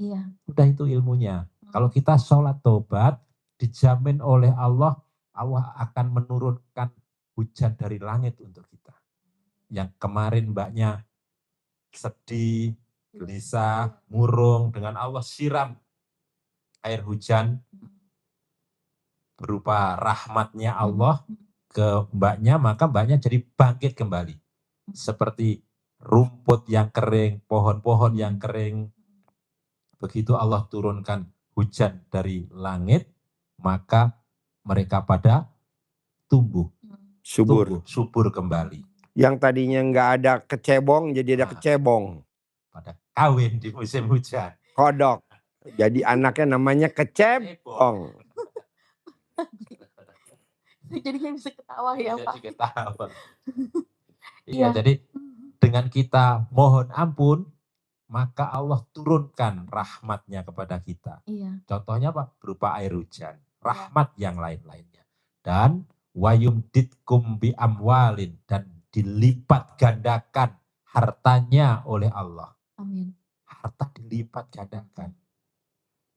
Iya. Udah itu ilmunya. Kalau kita sholat tobat, dijamin oleh Allah, Allah akan menurunkan hujan dari langit untuk kita. Yang kemarin Mbaknya sedih, gelisah, murung, dengan Allah siram air hujan, berupa rahmatnya Allah ke mbaknya, maka mbaknya jadi bangkit kembali. Seperti rumput yang kering, pohon-pohon yang kering. Begitu Allah turunkan hujan dari langit, maka mereka pada tumbuh subur kembali. Yang tadinya nggak ada kecebong jadi ada Nah. kecebong. Pada kawin di musim hujan. Kodok. Jadi anaknya namanya kecebong. Jadinya bisa ketawa ya Pak. Jadi ketawa. Iya, jadi dengan kita mohon ampun, maka Allah turunkan rahmatnya kepada kita. Iya. Contohnya apa? Berupa air hujan. Rahmat yang lain-lainnya. Dan wayumditkum bi amwalin, dan dilipat gandakan hartanya oleh Allah. Amin. Harta dilipat gandakan.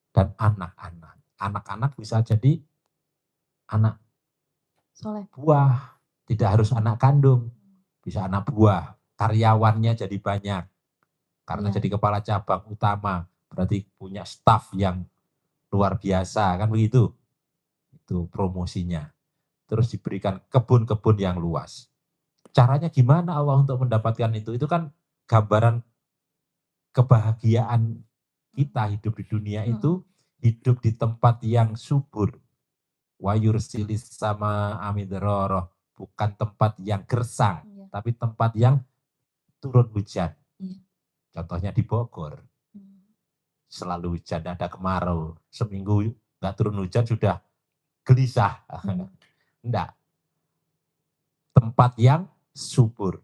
Dan anak-anak. Anak-anak bisa jadi anak Soleh. buah. Tidak harus anak kandung. Bisa anak buah. Karyawannya jadi banyak. Karena jadi kepala cabang utama. Berarti punya staf yang luar biasa. Kan begitu. Itu promosinya. Terus diberikan kebun-kebun yang luas. Caranya gimana Allah untuk mendapatkan itu? Itu kan gambaran kebahagiaan kita hidup di dunia itu, hidup di tempat yang subur. Wayursilis sama amidroroh, bukan tempat yang gersang, tapi tempat yang turun hujan. Contohnya di Bogor, selalu hujan, ada kemarau, seminggu nggak turun hujan sudah gelisah. Enggak. Tempat yang subur.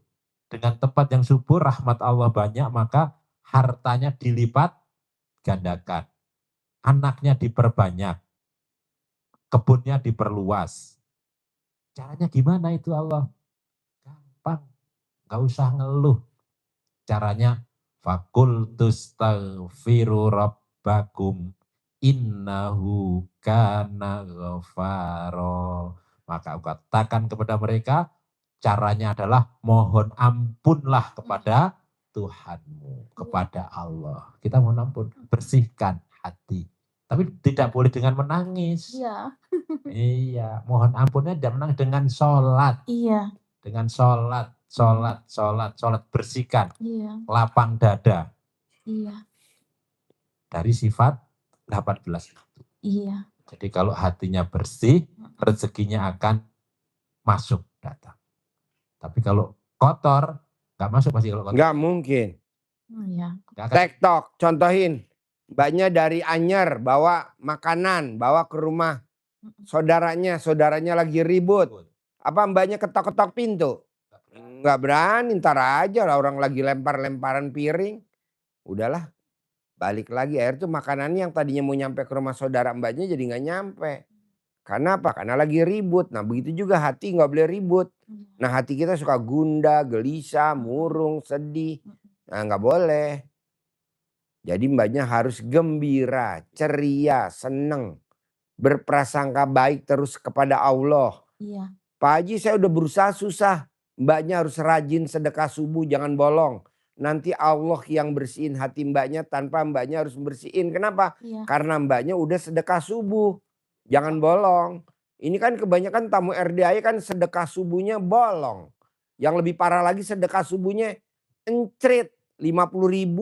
Dengan tempat yang subur, rahmat Allah banyak, maka hartanya dilipat gandakan. Anaknya diperbanyak. Kebunnya diperluas. Caranya gimana itu Allah? Gampang. Gak usah ngeluh. Caranya, fakultus taghfiru rabbakum innahu kana ghafaro. Maka katakan kepada mereka, caranya adalah mohon ampunlah kepada Tuhanmu, kepada Allah. Kita mohon ampun, bersihkan hati. Tapi tidak boleh dengan menangis. Iya. Iya, mohon ampunnya tidak menangis, dengan sholat. Iya. Dengan sholat, bersihkan. Iya. Lapang dada. Iya. Dari sifat 18 itu. Iya. Jadi kalau hatinya bersih, rezekinya akan masuk datang. Tapi kalau kotor, nggak masuk pasti kalau kotor. Nggak mungkin. Iya. TikTok, contohin. Mbaknya dari Anyer bawa makanan, bawa ke rumah saudaranya lagi ribut. Apa mbaknya ketok-ketok pintu? Nggak berani, ntar aja lah orang lagi lempar-lemparan piring. Udahlah, balik lagi. Air tuh makanannya yang tadinya mau nyampe ke rumah saudara mbaknya jadi nggak nyampe. Karena apa? Karena lagi ribut. Nah begitu juga hati nggak boleh ribut. Nah hati kita suka gundah, gelisah, murung, sedih. Nah nggak boleh. Jadi mbaknya harus gembira, ceria, seneng. Berprasangka baik terus kepada Allah. Iya. Pak Haji saya udah berusaha susah. Mbaknya harus rajin sedekah subuh, jangan bolong. Nanti Allah yang bersihin hati mbaknya tanpa mbaknya harus bersihin. Kenapa? Iya. Karena mbaknya udah sedekah subuh. Jangan bolong. Ini kan kebanyakan tamu RDAI kan sedekah subuhnya bolong. Yang lebih parah lagi sedekah subuhnya encrit. 50.000,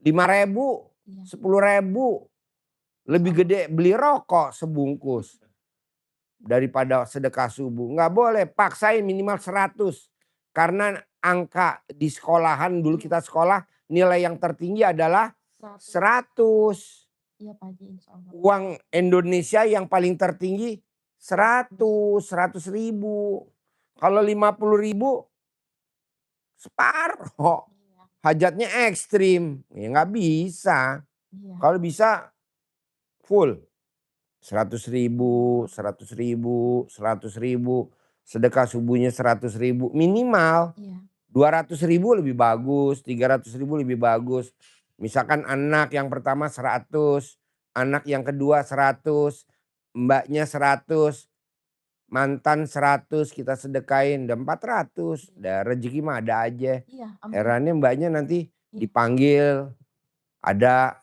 5.000, 10.000. Lebih gede beli rokok sebungkus. Daripada sedekah subuh. Nggak boleh, paksain minimal 100. Karena angka di sekolahan dulu kita sekolah nilai yang tertinggi adalah 100. Iya Pak Haji, insya Allah. Uang Indonesia yang paling tertinggi 100.000. Kalau 50.000 separuh. Hajatnya ekstrim. Ya nggak bisa. Iya. Kalau bisa full. 100.000, 100.000, 100.000. Sedekah subuhnya 100.000 minimal. Iya. 200.000 lebih bagus, 300.000 lebih bagus. Misalkan anak yang pertama 100, anak yang kedua 100, mbaknya 100, mantan 100 kita sedekain, udah 400. Udah rezeki mah ada aja. Iya, amin. Herannya mbaknya nanti dipanggil, ada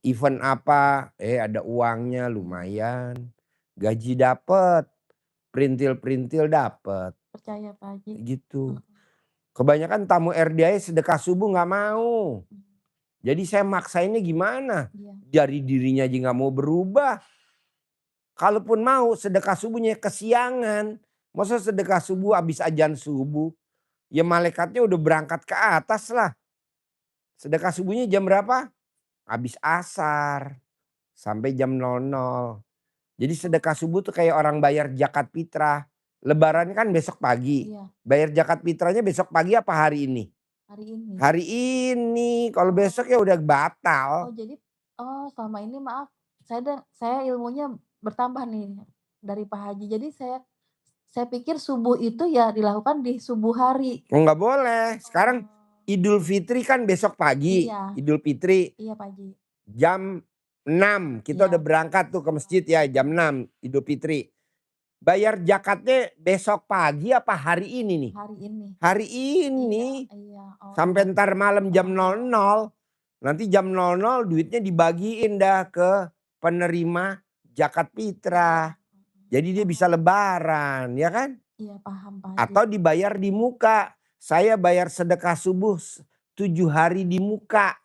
event apa, ada uangnya lumayan. gaji dapet, perintil-perintil dapet, Percaya Pak Haji. gitu. Kebanyakan tamu RDAE sedekah subuh nggak mau. Jadi saya maksainnya gimana? Iya. Dari dirinya aja nggak mau berubah. Kalaupun mau sedekah subuhnya kesiangan. Masa sedekah subuh habis azan subuh? Ya malaikatnya udah berangkat ke atas lah. Sedekah subuhnya jam berapa? Habis asar. Sampai jam 00. Jadi sedekah subuh tuh kayak orang bayar zakat fitrah. Lebaran kan besok pagi. Iya. Bayar zakat fitrahnya besok pagi apa hari ini? Hari ini. Hari ini. Kalau besok ya udah batal. Jadi selama ini maaf saya ilmunya bertambah nih dari Pak Haji. Jadi saya pikir subuh itu ya dilakukan di subuh hari. Oh, nggak boleh. Sekarang Idul Fitri kan besok pagi. Iya. Idul Fitri. Iya Pak Haji. Jam 6 kita Iya. udah berangkat tuh ke masjid ya jam 6 Idul Fitri. Bayar zakatnya besok pagi apa hari ini nih? Hari ini. Hari ini. Iya. Sampai ntar malam jam 00. Nanti jam 00 duitnya dibagiin dah ke penerima zakat fitrah. Jadi dia bisa lebaran, ya kan? Iya paham Pak Haji. Atau dibayar di muka. Saya bayar sedekah subuh 7 hari di muka.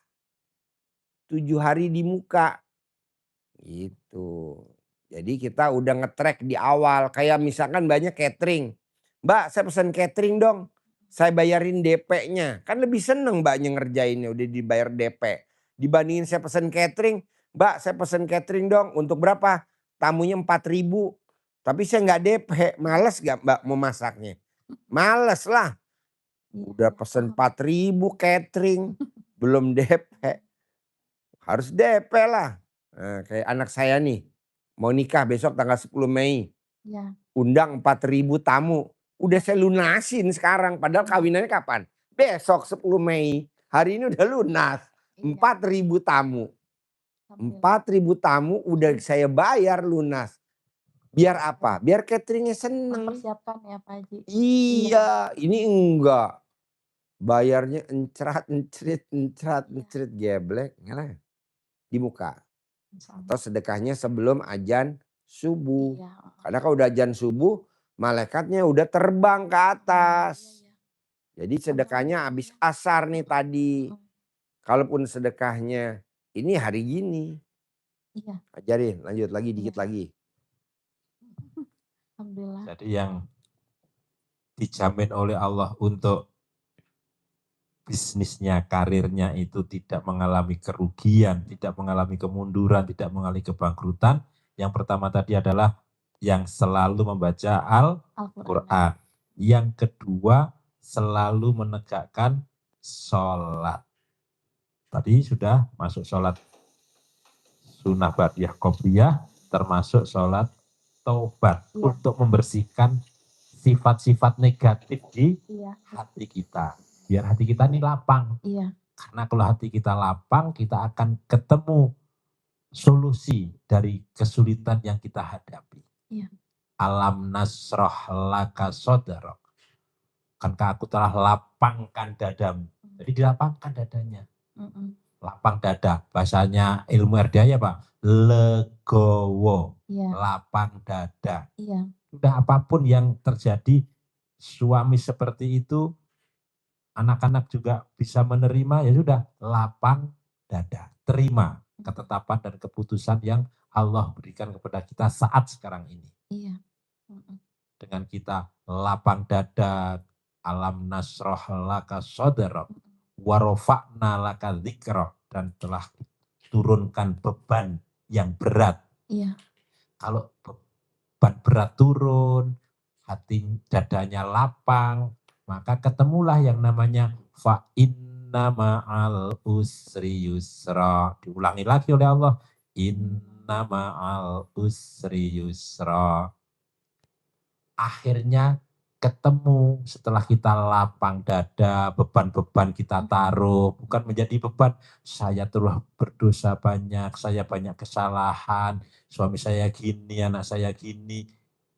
7 hari di muka. Gitu. Jadi kita udah nge-track di awal. Kayak misalkan banyak catering. Mbak saya pesan catering dong. Saya bayarin DP-nya. Kan lebih seneng mbaknya ngerjainnya udah dibayar DP. Dibandingin saya pesan catering. Mbak saya pesan catering dong. Untuk berapa? Tamunya 4.000. Tapi saya nggak DP. Males gak mbak mau masaknya? Males lah. Udah pesen 4.000 catering. Belum DP. Harus DP lah. Nah, kayak anak saya nih. Mau nikah besok tanggal 10 Mei. Iya. Undang 4.000 tamu. Udah saya lunasin sekarang. Padahal kawinannya kapan? Besok 10 Mei. Hari ini udah lunas. 4.000 tamu. 4.000 tamu udah saya bayar lunas. Biar apa? Biar cateringnya seneng. Mempersiapkan ya Pak Haji. Iya. Ini enggak. Bayarnya encrat-encrit geblek. Di muka. Atau sedekahnya sebelum azan subuh. Iya. Karena kalau udah azan subuh, malaikatnya udah terbang ke atas. Jadi sedekahnya habis asar nih tadi. Kalaupun sedekahnya ini hari gini. Iya. Ajarin, lanjut lagi dikit lagi. Alhamdulillah. Jadi yang dijamin oleh Allah untuk bisnisnya, karirnya itu tidak mengalami kerugian, tidak mengalami kemunduran, tidak mengalami kebangkrutan. Yang pertama tadi adalah yang selalu membaca Al-Quran. Yang kedua, selalu menegakkan sholat. Tadi sudah masuk sholat sunnah ba'diyah qobliyah, termasuk sholat taubat untuk membersihkan sifat-sifat negatif di hati kita. Biar hati kita ini lapang. Iya. Karena kalau hati kita lapang, kita akan ketemu solusi dari kesulitan yang kita hadapi. Iya. Alam nasroh laka sodarok. Kankah aku telah lapangkan dadamu. Jadi dilapangkan dadanya. Lapang dada. Bahasanya ilmu RDA ya Pak. Legowo. Iya. Lapang dada. Iya. Sudah apapun yang terjadi, suami seperti itu, anak-anak juga bisa menerima, ya sudah, lapang dada. Terima ketetapan dan keputusan yang Allah berikan kepada kita saat sekarang ini. Iya. Dengan kita lapang dada, alam nasroh laka sodarok, warofakna laka dzikroh, dan telah turunkan beban yang berat. Iya. Kalau beban berat turun, hati dadanya lapang, maka ketemulah yang namanya fa inna ma'al usri yusra. Diulangi lagi oleh Allah. Inna ma'al usri yusra. Akhirnya ketemu setelah kita lapang dada, beban-beban kita taruh. Bukan menjadi beban, saya telah berdosa banyak, saya banyak kesalahan, suami saya gini, anak saya gini.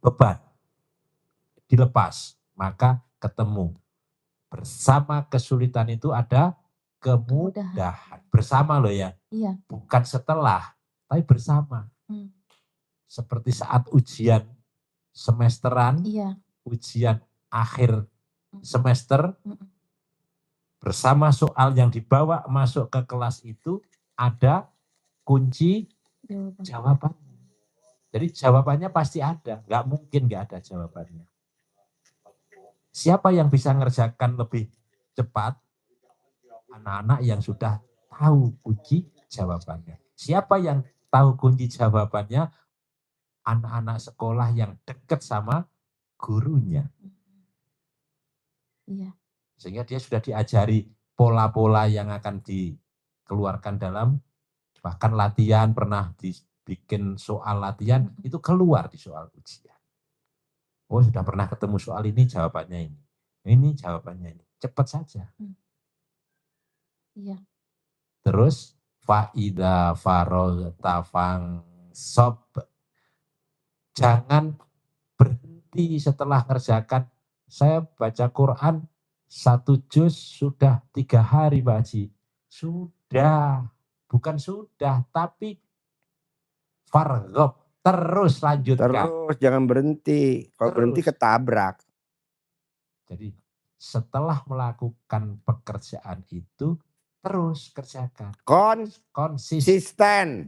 Beban. Dilepas. Maka ketemu. Bersama kesulitan itu ada kemudahan. Bersama loh ya. Iya. Bukan setelah, tapi bersama. seperti saat ujian semesteran, Iya. ujian akhir semester, Mm-mm. bersama soal yang dibawa masuk ke kelas itu ada kunci Jawaban. jawabannya. Jadi jawabannya pasti ada, nggak mungkin nggak ada jawabannya. Siapa yang bisa ngerjakan lebih cepat? Anak-anak yang sudah tahu kunci jawabannya. Siapa yang tahu kunci jawabannya? Anak-anak sekolah yang dekat sama gurunya. Iya. Sehingga dia sudah diajari pola-pola yang akan dikeluarkan dalam, bahkan latihan, pernah dibikin soal latihan, itu keluar di soal ujian. Oh, sudah pernah ketemu soal ini, jawabannya ini. Ini jawabannya ini. Cepat saja. Iya. Terus faida farogta fangsob. Jangan berhenti setelah ngerjakan. Saya baca Quran 1 juz sudah 3 hari Pak Haji. Sudah, bukan sudah, tapi fargob, terus lanjutkan. Terus jangan berhenti. Kalau berhenti ketabrak. Jadi setelah melakukan pekerjaan itu, terus kerjakan. Konsisten.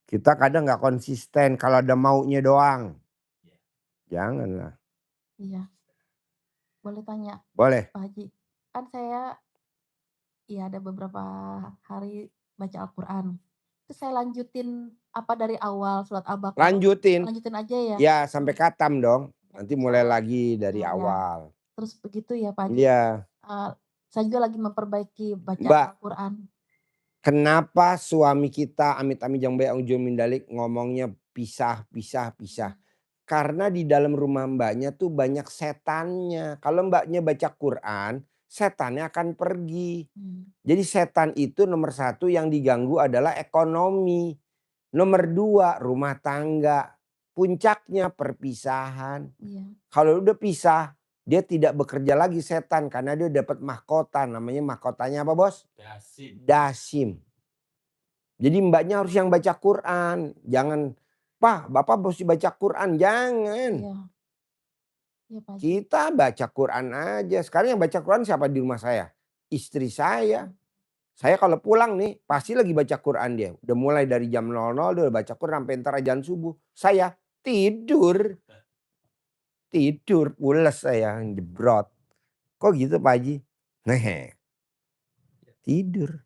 Kita kadang nggak konsisten kalau ada maunya doang. Janganlah. Iya. Boleh tanya? Boleh. Pak Haji, kan saya ya ada beberapa hari baca Al-Quran. Terus saya lanjutin apa dari awal surat Al-Baqarah. Lanjutin Aja ya. Ya sampai khatam dong. Nanti mulai lagi dari awal. Terus begitu ya Pak Haji. Iya. Saya juga lagi memperbaiki baca Al-Quran. Kenapa suami kita amit-amit yang baik mindalik ngomongnya pisah. Karena di dalam rumah mbaknya tuh banyak setannya. Kalau mbaknya baca Quran, setannya akan pergi. Jadi setan itu nomor 1 yang diganggu adalah ekonomi. Nomor 2 rumah tangga. Puncaknya perpisahan. Kalau udah pisah, dia tidak bekerja lagi setan karena dia dapat mahkota. Namanya mahkotanya apa bos? Dasim. Jadi mbaknya harus yang baca Quran. Jangan, Pak, Bapak mesti baca Quran. Jangan. Kita baca Quran aja. Sekarang yang baca Quran siapa di rumah saya? Istri saya. Saya kalau pulang nih pasti lagi baca Quran dia. Udah mulai dari jam 00 dia udah baca Quran sampai ntar ajan subuh. Saya tidur. Pules saya jebrot. Kok gitu Pak Haji? Tidur.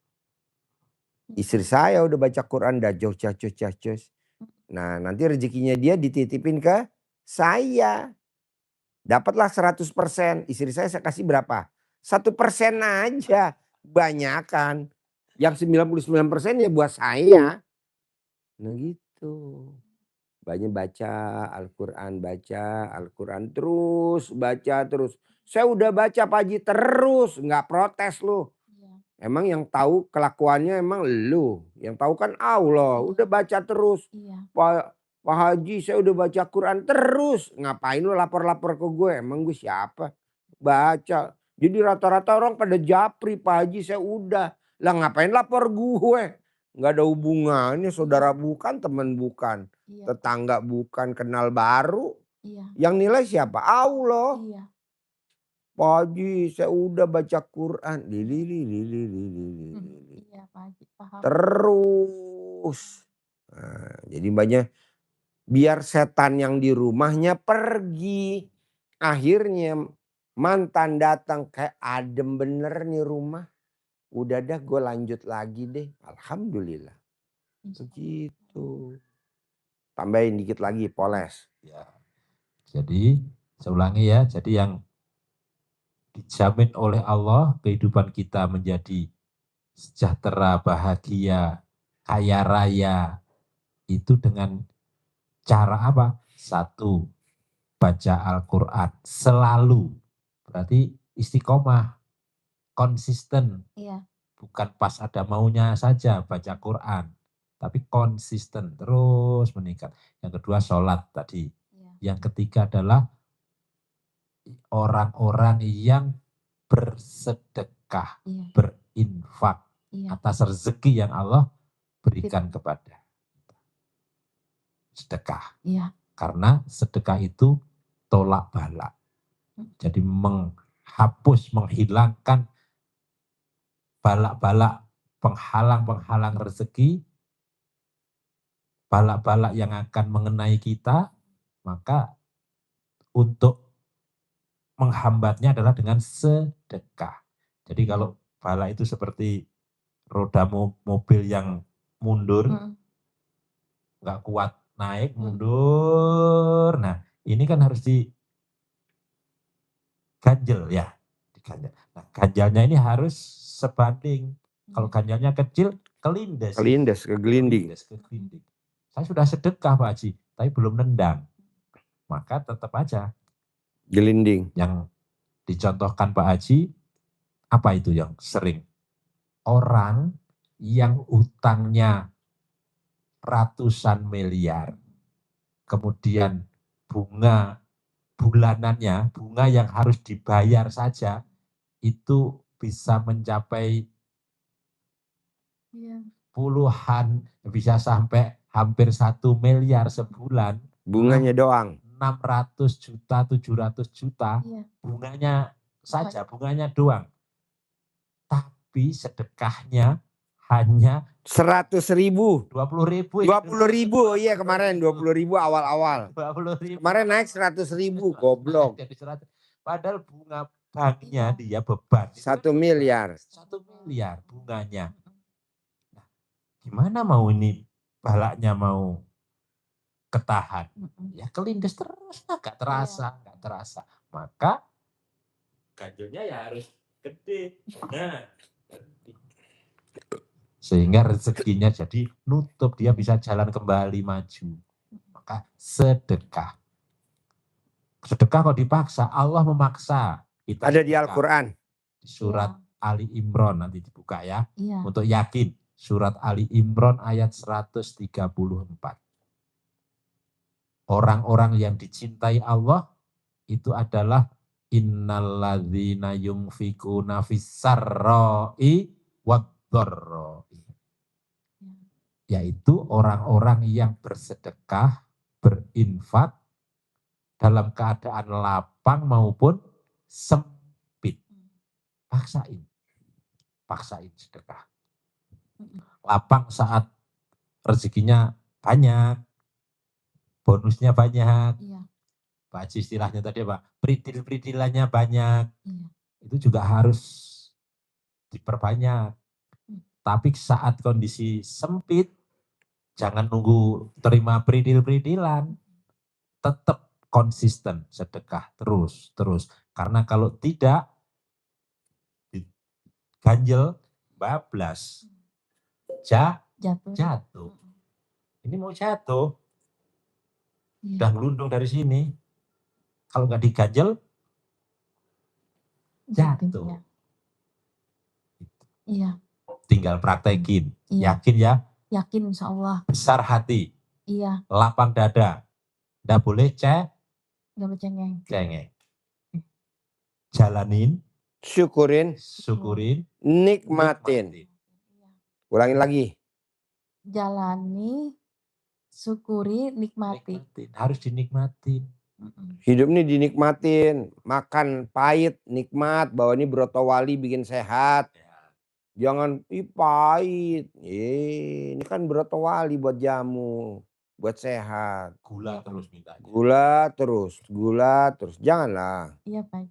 Istri saya udah baca Quran dah jauh. Nah nanti rezekinya dia dititipin ke saya. Dapatlah 100%. Istri saya kasih berapa? 1% aja. Banyakan. Yang 99% ya buat saya. Nah gitu. Banyak baca Al-Quran terus. Baca terus. Saya udah baca Pak Haji terus. Nggak protes lu. Emang yang tahu kelakuannya emang lu. Yang tahu kan Allah. Udah baca terus. Pak Haji saya udah baca Quran terus. Ngapain lu lapor-lapor ke gue? Emang gue siapa? Baca. Jadi rata-rata orang pada japri Pak Haji saya udah. Lah ngapain lapor gue? Nggak ada hubungannya. Saudara bukan, teman bukan. Tetangga bukan, kenal baru. Yang nilai siapa? Allah. Pak Haji saya udah baca Quran. Terus. Nah, jadi banyak. Biar setan yang di rumahnya pergi. Akhirnya mantan datang kayak adem bener nih rumah. Udah dah gue lanjut lagi deh. Alhamdulillah. Begitu. Tambahin dikit lagi poles. Ya. Jadi saya ulangi ya. Jadi yang dijamin oleh Allah kehidupan kita menjadi sejahtera, bahagia, kaya raya. Itu dengan cara apa? 1, baca Al-Quran selalu. Berarti istiqomah, konsisten. Bukan pas ada maunya saja baca Quran. Tapi konsisten, terus meningkat. Yang kedua sholat tadi. Yang ketiga adalah orang-orang yang bersedekah, berinfak atas rezeki yang Allah berikan kepada. sedekah. Iya. Karena sedekah itu tolak bala. Jadi menghapus, menghilangkan balak-balak penghalang-penghalang rezeki, balak-balak yang akan mengenai kita, maka untuk menghambatnya adalah dengan sedekah. Jadi kalau bala itu seperti roda mobil yang mundur, nggak kuat naik, mundur. Nah, ini kan harus diganjel ya. Diganjel. Nah, ganjalnya ini harus sebanding. Kalau ganjalnya kecil, kelindes. Kelindes, kegelinding. Kegelinding. Saya sudah sedekah Pak Haji, tapi belum nendang. Maka tetap aja. Gelinding. Yang dicontohkan Pak Haji, apa itu yang sering? Orang yang utangnya ratusan miliar, kemudian bunga bulanannya, bunga yang harus dibayar saja, itu bisa mencapai puluhan, bisa sampai hampir 1 miliar sebulan. Bunganya doang. 600 juta, 700 juta, bunganya saja, bunganya doang. Tapi sedekahnya hanya 100.000. 20.000. 20.000, iya kemarin 20.000 awal-awal. 20.000. Kemarin naik 100.000, goblok. Padahal bunga banknya dia beban. 1 miliar. 1 miliar bunganya. Nah, gimana mau ini balaknya mau ketahan? Ya kelindes terus, gak terasa, gak terasa. Maka ganjilnya ya harus gede. Nah, sehingga rezekinya jadi nutup, dia bisa jalan kembali maju. Maka sedekah. Sedekah kalau dipaksa, Allah memaksa. Kita Ada di sedekah. Al-Quran. Di surat Ali Imran, nanti dibuka ya. Iya. Untuk yakin, surat Ali Imran ayat 134. Orang-orang yang dicintai Allah itu adalah innalladzina yunfikuna fissarra'i wad-dharra'i. Yaitu orang-orang yang bersedekah, berinfak dalam keadaan lapang maupun sempit. Paksain sedekah. Lapang saat rezekinya banyak, bonusnya banyak. Pak Haji istilahnya tadi apa? Pritil-pritilannya banyak. Itu juga harus diperbanyak. Tapi saat kondisi sempit, jangan nunggu terima pritil-pritilan. Tetap konsisten sedekah terus. Karena kalau tidak, ganjel, bablas, jatuh. Ini mau jatuh, udah ngelundung dari sini. Kalau nggak diganjel, jatuh. Iya. Tinggal praktekin, Iya. yakin ya? Yakin insya Allah. Besar hati, Iya. lapang dada, nggak boleh Nggak bercengeng. cengeng. Jalanin, Syukurin, nikmatin. Ulangin lagi. Jalani, syukuri, nikmati. Harus dinikmatin. Hidup ini dinikmatin. Makan pahit, nikmat. Bahwa ini brotowali bikin sehat. Jangan, pahit. Ini kan brotowali buat jamu. Buat sehat. Gula terus mintanya. Gula terus. Janganlah. Iya Pak.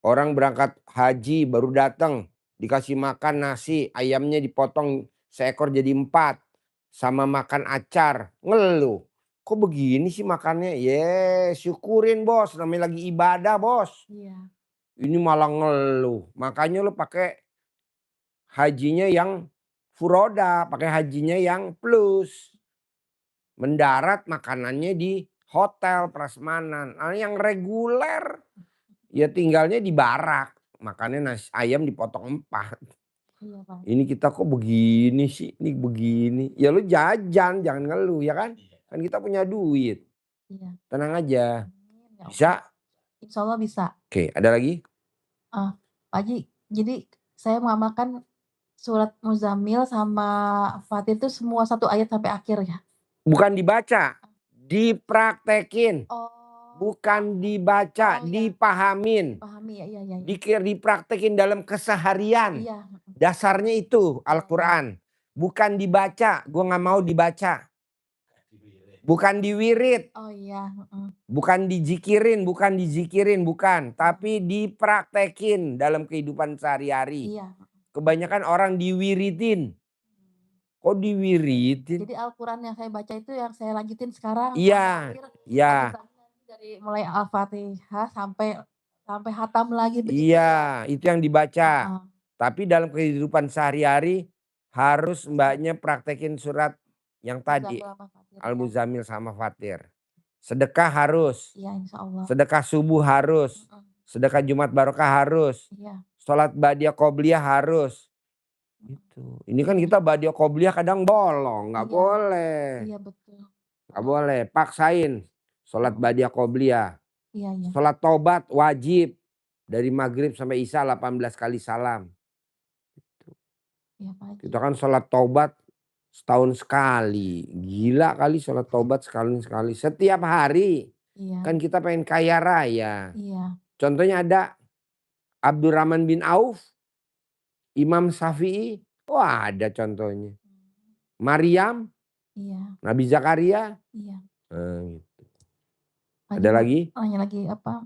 Orang berangkat haji baru datang. Dikasih makan nasi. Ayamnya dipotong seekor jadi 4. Sama makan acar. Ngeluh. Kok begini sih makannya? Syukurin bos. Namanya lagi ibadah bos. Iya. Ini malah ngeluh. Makanya lo pakai hajinya yang furoda. Pakai hajinya yang plus. Mendarat makanannya di hotel prasmanan. Yang reguler ya tinggalnya di barak. Makannya nasi ayam dipotong 4. Iya, Pak. Ini kita kok begini sih? Ini begini. Ya lu jajan, jangan ngeluh ya kan? Kan kita punya duit. Iya. Tenang aja. Ya, Bisa? Insya Allah bisa. Oke, ada lagi? Pak Haji, jadi saya mengamalkan surat Muzammil sama Fatir itu semua 1 ayat sampai akhir ya. Bukan dibaca, dipraktekin. Oh. Bukan dibaca, Oh, iya. dipahamin. Pahami ya, iya. Dipraktekin dalam keseharian. Iya. Dasarnya itu Iya. Al-Quran. Bukan dibaca, gue gak mau dibaca. Bukan diwirid. Oh iya. Bukan dizikirin, bukan. Tapi dipraktekin dalam kehidupan sehari-hari. Iya. Kebanyakan orang diwiridin. Kok diwiridin? Jadi Al-Quran yang saya baca itu yang saya lanjutin sekarang. Iya, iya. Dari mulai Al-Fatihah sampai hatam lagi begitu. Iya, itu yang dibaca. Tapi dalam kehidupan sehari-hari harus mbaknya praktekin surat yang tadi. Al-Muzammil sama Fatir. Sedekah harus. Iya, insya Allah. Sedekah subuh harus. Sedekah Jumat Barokah harus. Iya. Sholat Badiah Qobliyah harus. Gitu. Ini kan kita Badiah Qobliyah kadang bolong. Nggak boleh. Iya, betul. Nggak boleh. Paksain. Sholat Badiah Qobliyah. Iya. Sholat tobat wajib. Dari maghrib sampai isya 18 kali salam. Iya, Pak Haji. Kita kan sholat tobat setahun sekali. Gila kali sholat tobat sekali. Setiap hari. Iya. Kan kita pengen kaya raya. Iya. Contohnya ada Abdurrahman bin Auf. Imam Syafi'i. Wah, ada contohnya. Maryam. Iya. Nabi Zakaria. Iya. Gitu. Haji, Ada lagi? Nanya lagi apa?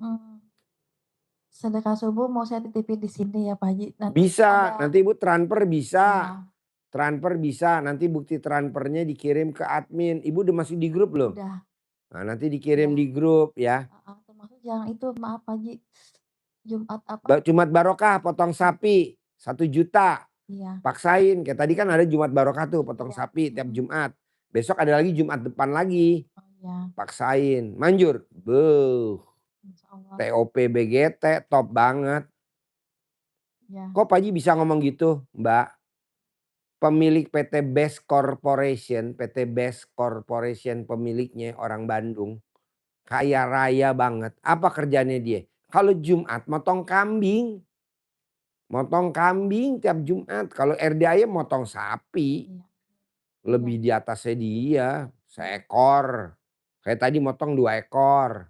Sedekah subuh mau saya titipin di sini ya Pak Haji. Bisa. Nanti Ibu transfer bisa. Iya. Transfer bisa. Nanti bukti transfernya dikirim ke admin. Ibu udah masih di grup belum? Udah. Nah, nanti dikirim di grup ya. Termasuk yang itu maaf Pak Haji. Jumat apa? Jumat Barokah potong sapi 1 juta. Iya. Paksain. Kayak tadi kan ada Jumat Barokah tuh potong sapi tiap Jumat. Besok ada lagi Jumat depan lagi. Oh iya. Paksain. Manjur. Buh. Insyaallah. TOP BGT top banget. Ya. Kok Pak Haji bisa ngomong gitu Mbak? Pemilik PT Best Corporation pemiliknya orang Bandung. Kaya raya banget. Apa kerjanya dia? Kalau Jumat motong kambing. Motong kambing tiap Jumat. Kalau RDAY motong sapi. Iya. Lebih di atasnya dia. Seekor. Kayak tadi motong 2 ekor.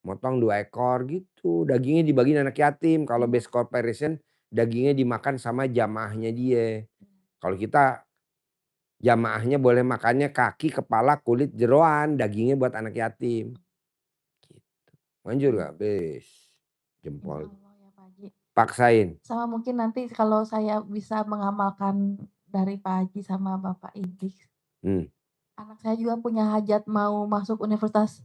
Motong 2 ekor gitu. Dagingnya dibagiin anak yatim. Kalau Best Corporation dagingnya dimakan sama jamaahnya dia. Kalau kita jamaahnya boleh makannya kaki, kepala, kulit, jeroan. Dagingnya buat anak yatim. Gitu. Manjur gak? Bes. Jempol. Ya, Pak Haji. Paksain. Sama mungkin nanti kalau saya bisa mengamalkan dari Pak Haji sama Bapak Idris. Anak saya juga punya hajat mau masuk universitas.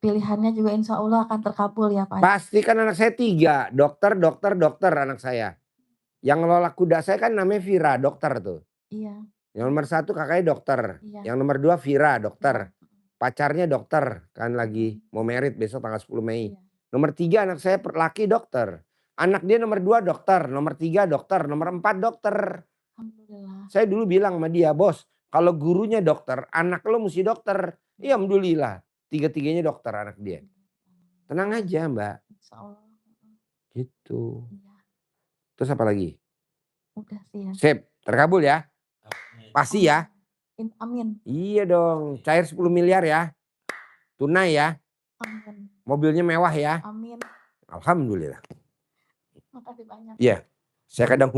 Pilihannya juga insya Allah akan terkabul ya Pak Haji. Pasti kan anak saya 3. Dokter anak saya. Yang ngelola kuda saya kan namanya Vira, dokter tuh. Iya. Yang nomor 1 kakaknya dokter. Iya. Yang nomor 2 Vira, dokter. Pacarnya dokter. Kan lagi mau merit besok tanggal 10 Mei. Iya. Nomor 3 anak saya laki dokter. Anak dia nomor 2 dokter. Nomor 3 dokter. Nomor 4 dokter. Alhamdulillah. Saya dulu bilang sama dia, bos. Kalau gurunya dokter, anak lo mesti dokter. Iya alhamdulillah. 3-tiganya dokter anak dia. Tenang aja Mbak. Insya Allah. Gitu. Iya. Terus apa lagi? Udah sih ya. Sip, terkabul ya? Pasti ya? Amin. Iya dong, cair 10 miliar ya. Tunai ya. Amin. Mobilnya mewah ya. Amin. Alhamdulillah. Makasih banyak. Iya, saya kadang